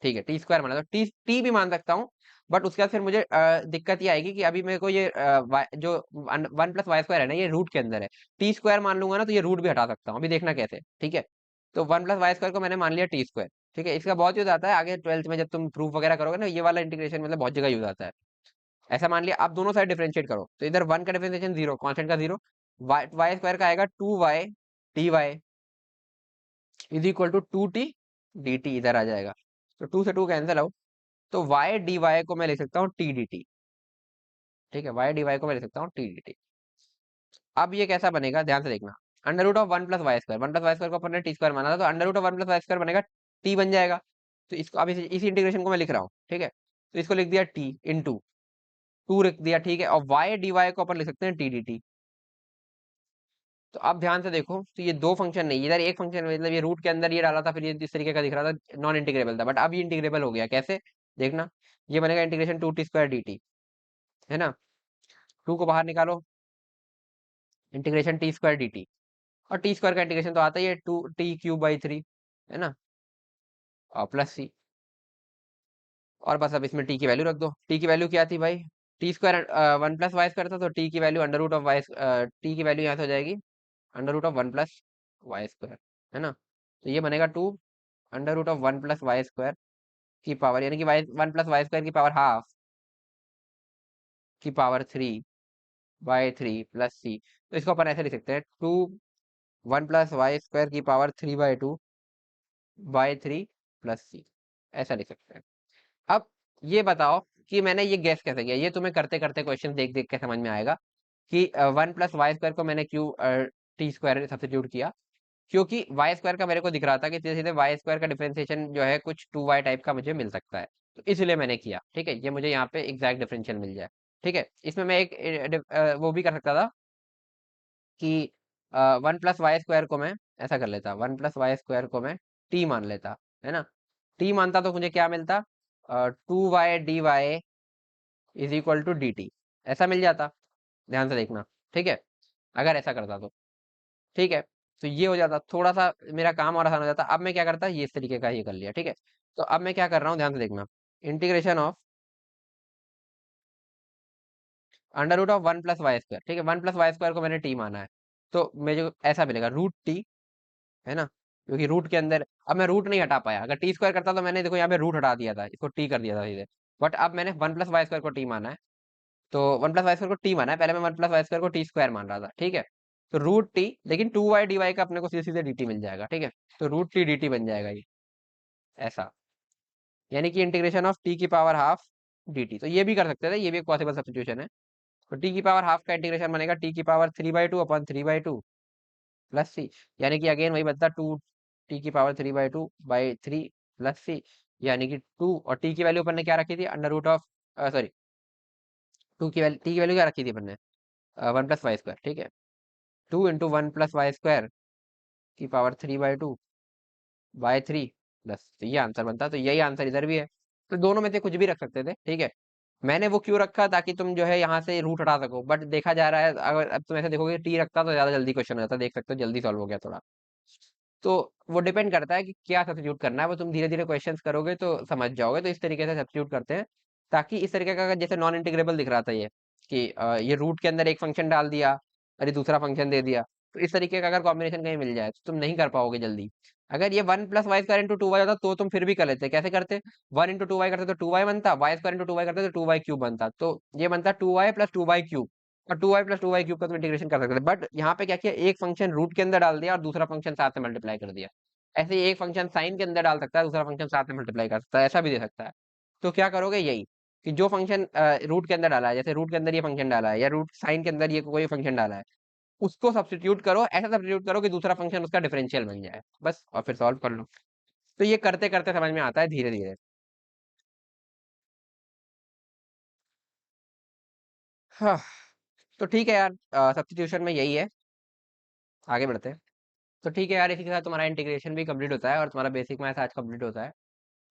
Speaker 1: ठीक है, t² मान लेता हूँ, टी भी मान सकता हूँ। बट उसके बाद फिर मुझे दिक्कत ये आएगी कि अभी मेरे को ये जो 1 + y² है ना, ये रूट के अंदर है। t² मान लूंगा ना, तो ये रूट भी हटा सकता हूँ, अभी देखना कैसे, ठीक है? तो 1 + y² को मैंने मान लिया t²। ठीक है, इसका बहुत यूज आता है आगे ट्वेल्थ में, जब तुम प्रूफ वगैरह करोगे ना, ये वाला इंटीग्रेशन मतलब बहुत जगह यूज आता है। ऐसा मान लिया, आप दोनों साइड डिफरेंशिएट करो तो इधर वन का डिफरेंशिएशन जीरो, कांस्टेंट का जीरो, वाई वाई स्क्वायर का आएगा two y d y is equal to two t d t, इधर आ जाएगा तो टू से टू कैंसिल आउट, तो वाई डी वाई को मैं लिख सकता हूँ टी डी टी। ठीक है, वाई डी वाई को मैं लिख सकता हूँ टी डी टी। अब ये कैसा बनेगा ध्यान से देखना, under root of one plus Y square, one plus Y square को अपन ने टी स्क्वायर माना था, तो under root of one plus Y square बनेगा टी बन जाएगा। तो इसको अब इसी इंटीग्रेशन को मैं लिख रहा हूँ, ठीक है, तो इसको लिख दिया टी इंटू टू लिख दिया, ठीक है, और वाई डी वाई को अपन लिख सकते हैं टी डी टी। तो अब ध्यान से देखो, तो ये दो फंक्शन नहीं, इधर एक फंक्शन, मतलब ये रूट के अंदर ये डाला था, फिर ये इस तरीके का दिख रहा था, नॉन इंटीग्रेबल था, बट अब ये इंटीग्रेबल हो गया, कैसे देखना, ये बनेगा integration two t square d t, है ना, टू को बाहर निकालो, integration t square d t, और टी स्क्वायर का इंटीग्रेशन तो आता ही है, two t cube by three, है ना, और प्लस सी, और बस अब इसमें टी की वैल्यू रख दो, टी की वैल्यू क्या थी भाई, T square one plus Y square था, तो टी की value under root of Y, T की वैल्यू यहाँ से हो जाएगी under root of one plus Y square, है ना, तो ये बनेगा two under root of one plus Y square की पावर, यानी कि Y one plus Y square की पावर हाफ की power three by three plus C, तो इसको अपन ऐसे लिख सकते हैं two one plus Y square की power three by two by three plus C, ऐसा लिख सकते हैं। अब ये बताओ कि मैंने ये गैस कैसे किया, ये तुम्हें करते करते क्वेश्चन देख देख के समझ में आएगा कि वन प्लस वाई स्क्वायर को मैंने क्यों टी स्क्वायर सब्सिट्यूट किया, क्योंकि वाई स्क्वायर का मेरे को दिख रहा था कि सीधे सीधे वाई स्क्वायर का डिफरेंशिएशन जो है कुछ टू वाई टाइप का मुझे मिल सकता है, तो इसलिए मैंने किया, ठीक है, ये मुझे यहाँ पे एग्जैक्ट डिफरेंशियल मिल जाए। ठीक है, इसमें मैं एक वो भी कर सकता था कि वन प्लस वाई स्क्वायर को मैं ऐसा कर लेता, वन प्लस वाई स्क्वायर को मैं टी मान लेता, है ना, टी मानता तो मुझे क्या मिलता, two y d y is equal to d t, ऐसा मिल जाता, ध्यान से देखना, ठीक है, अगर ऐसा करता तो, ठीक है, तो ये हो जाता, थोड़ा सा मेरा काम और आसान हो जाता। अब मैं क्या करता, ये इस तरीके का ये कर लिया, ठीक है, तो अब मैं क्या कर रहा हूँ ध्यान से देखना, integration of under root of one plus Y square, ठीक है, वन प्लस वाई स्क्वायर को मैंने टी माना है, तो मुझे ऐसा मिलेगा रूट टी, है ना, क्योंकि रूट के अंदर अब मैं रूट नहीं हटा पाया, अगर टी स्क्वायर करता तो मैंने देखो यहाँ पे रूट हटा दिया था, इसको टी कर दिया था सीधे, बट अब मैंने वन प्लस वाई स्क्वायर को टी माना है, तो वन प्लस वाई स्क्वायर को टी माना है, पहले मैं वन प्लस वाई स्क्वायर को टी स्क्वायर मान रहा था, ठीक है, तो रूट टी, लेकिन टू वाई डी वाई का अपने को सीधे सीधे डी टी मिल जाएगा, ठीक है, तो रूट टी डी टी बन जाएगा ये, ऐसा, यानी कि इंटीग्रेशन ऑफ टी की पावर हाफ डी टी, तो ये भी कर सकते थे, ये भी एक पॉसिबल सब्स्टिट्यूशन है, तो टी की पावर हाफ का इंटीग्रेशन बनेगा टी की power three by two upon three by two plus C, यानी कि अगेन वही बनता टू टी की power three by two by three plus C, यानी कि टू, और टी की वैल्यू अपन ने क्या रखी थी under root of, sorry, two की वैल्यू, टी की वैल्यू क्या रखी थी अपन ने, वन प्लस वाई स्क्वायर, ठीक है, two into one plus Y square की power three by two by three plus, तो ये आंसर बनता, तो यही आंसर इधर भी है, तो दोनों में से कुछ भी रख सकते थे, ठीक है, मैंने वो क्यों रखा ताकि तुम जो है यहाँ से रूट हटा सको, बट देखा जा रहा है अगर अब तुम ऐसे देखोगे टी रखता तो ज्यादा जल्दी क्वेश्चन हो जाता, देख सकते हो जल्दी सॉल्व हो गया थोड़ा, तो वो डिपेंड करता है कि क्या सब्स्टिट्यूट करना है, वो तुम धीरे धीरे क्वेश्चंस करोगे तो समझ जाओगे, तो इस तरीके से सब्स्टिट्यूट करते हैं, ताकि इस तरीके का जैसे नॉन इंटीग्रेबल दिख रहा था ये, कि ये रूट के अंदर एक फंक्शन डाल दिया, अरे दूसरा फंक्शन दे दिया, तो इस तरीके का अगर कॉम्बिनेशन कहीं मिल जाए तो तुम नहीं कर पाओगे जल्दी, अगर ये one plus Y square into two y होता तो तुम फिर भी कर लेते, कैसे करते, वन इंटू टू वाई करते तो टू वाई बनता, Y square into two Y करते तो टू वाई क्यूब बनता, तो ये बनता two Y plus two Y cube, और two Y plus two Y cube का तुम इंटीग्रेशन कर सकते थे, बट यहाँ पे क्या किया, एक फंक्शन रूट के अंदर डाल दिया और दूसरा फंक्शन साथ में मल्टीप्लाई कर दिया, ऐसे ही एक फंक्शन साइन के अंदर डाल सकता है, दूसरा फंक्शन साथ में मल्टीप्लाई कर सकता है, ऐसा भी दे सकता है, तो क्या करोगे यही, कि जो फंक्शन रूट के अंदर डाला है, जैसे रूट के अंदर ये फंक्शन डाला है, या रूट साइन के अंदर ये कोई फंक्शन डाला है, उसको सब्स्टिट्यूट करो, ऐसा सब्स्टिट्यूट करो कि दूसरा फंक्शन उसका डिफरेंशियल बन जाए, बस, और फिर सॉल्व कर लो, तो ये करते करते समझ में आता है धीरे धीरे। हाँ, तो ठीक है यार, सब्स्टिट्यूशन में यही है, आगे बढ़ते हैं, तो ठीक है यार, इसी के साथ तुम्हारा इंटीग्रेशन भी कंप्लीट होता है और तुम्हारा बेसिक मैथ आज कंप्लीट होता है,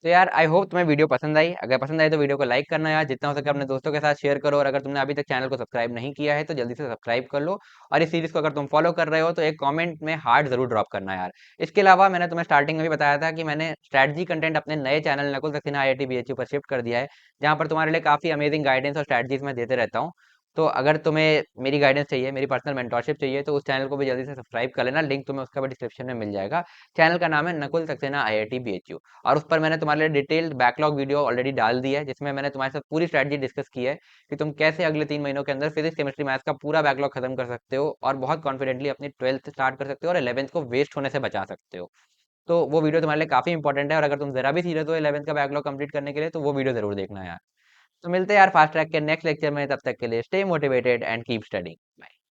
Speaker 1: तो यार आई होप तुम्हें वीडियो पसंद आई, अगर पसंद आई तो वीडियो को लाइक करना यार, जितना हो सके अपने दोस्तों के साथ शेयर करो, और अगर तुमने अभी तक चैनल को सब्सक्राइब नहीं किया है तो जल्दी से सब्सक्राइब कर लो, और इस सीरीज को अगर तुम फॉलो कर रहे हो तो एक कमेंट में हार्ट जरूर ड्रॉप करना यार। इसके अलावा मैंने तुम्हें स्टार्टिंग में भी बताया था कि मैंने स्ट्रैटेजी कंटेंट अपने नए channel Nakul Saxena IIT BHU पर शिफ्ट कर दिया है, जहाँ पर तुम्हारे लिए काफी अमेजिंग गाइडेंस और स्ट्रैटेजीज मैं देते रहता हूँ, तो अगर तुम्हें मेरी गाइडेंस चाहिए, मेरी पर्सनल मेंटोरशिप चाहिए, तो उस चैनल को भी जल्दी से सब्सक्राइब कर लेना। लिंक तुम्हें उसका भी डिस्क्रिप्शन में मिल जाएगा। चैनल का नाम है नकुल सक्सेना IIT BHU। और उस पर मैंने तुम्हारे लिए डिटेल्ड बैकलॉग वीडियो ऑलरेडी डाल दी है, जिसमें मैंने तुम्हारे साथ पूरी स्ट्रैटेजी डिस्कस की है कि तुम कैसे अगले 3 महीनों के अंदर फिजिक्स केमिस्ट्री मैथ्स का पूरा बैकलॉग खत्म कर सकते हो और बहुत कॉन्फिडेंटली अपनी 12th स्टार्ट कर सकते हो और 11th को वेस्ट होने से बचा सकते हो। तो वो वीडियो तुम्हारे लिए काफी इंपॉर्टेंट है, और अगर तुम जरा भी सीरियस हो 11th का बैकलॉग कंप्लीट करने के लिए, तो वो वीडियो जरूर देखना यार। तो मिलते हैं यार फास्ट ट्रैक के नेक्स्ट लेक्चर में, तब तक के लिए stay motivated and keep studying.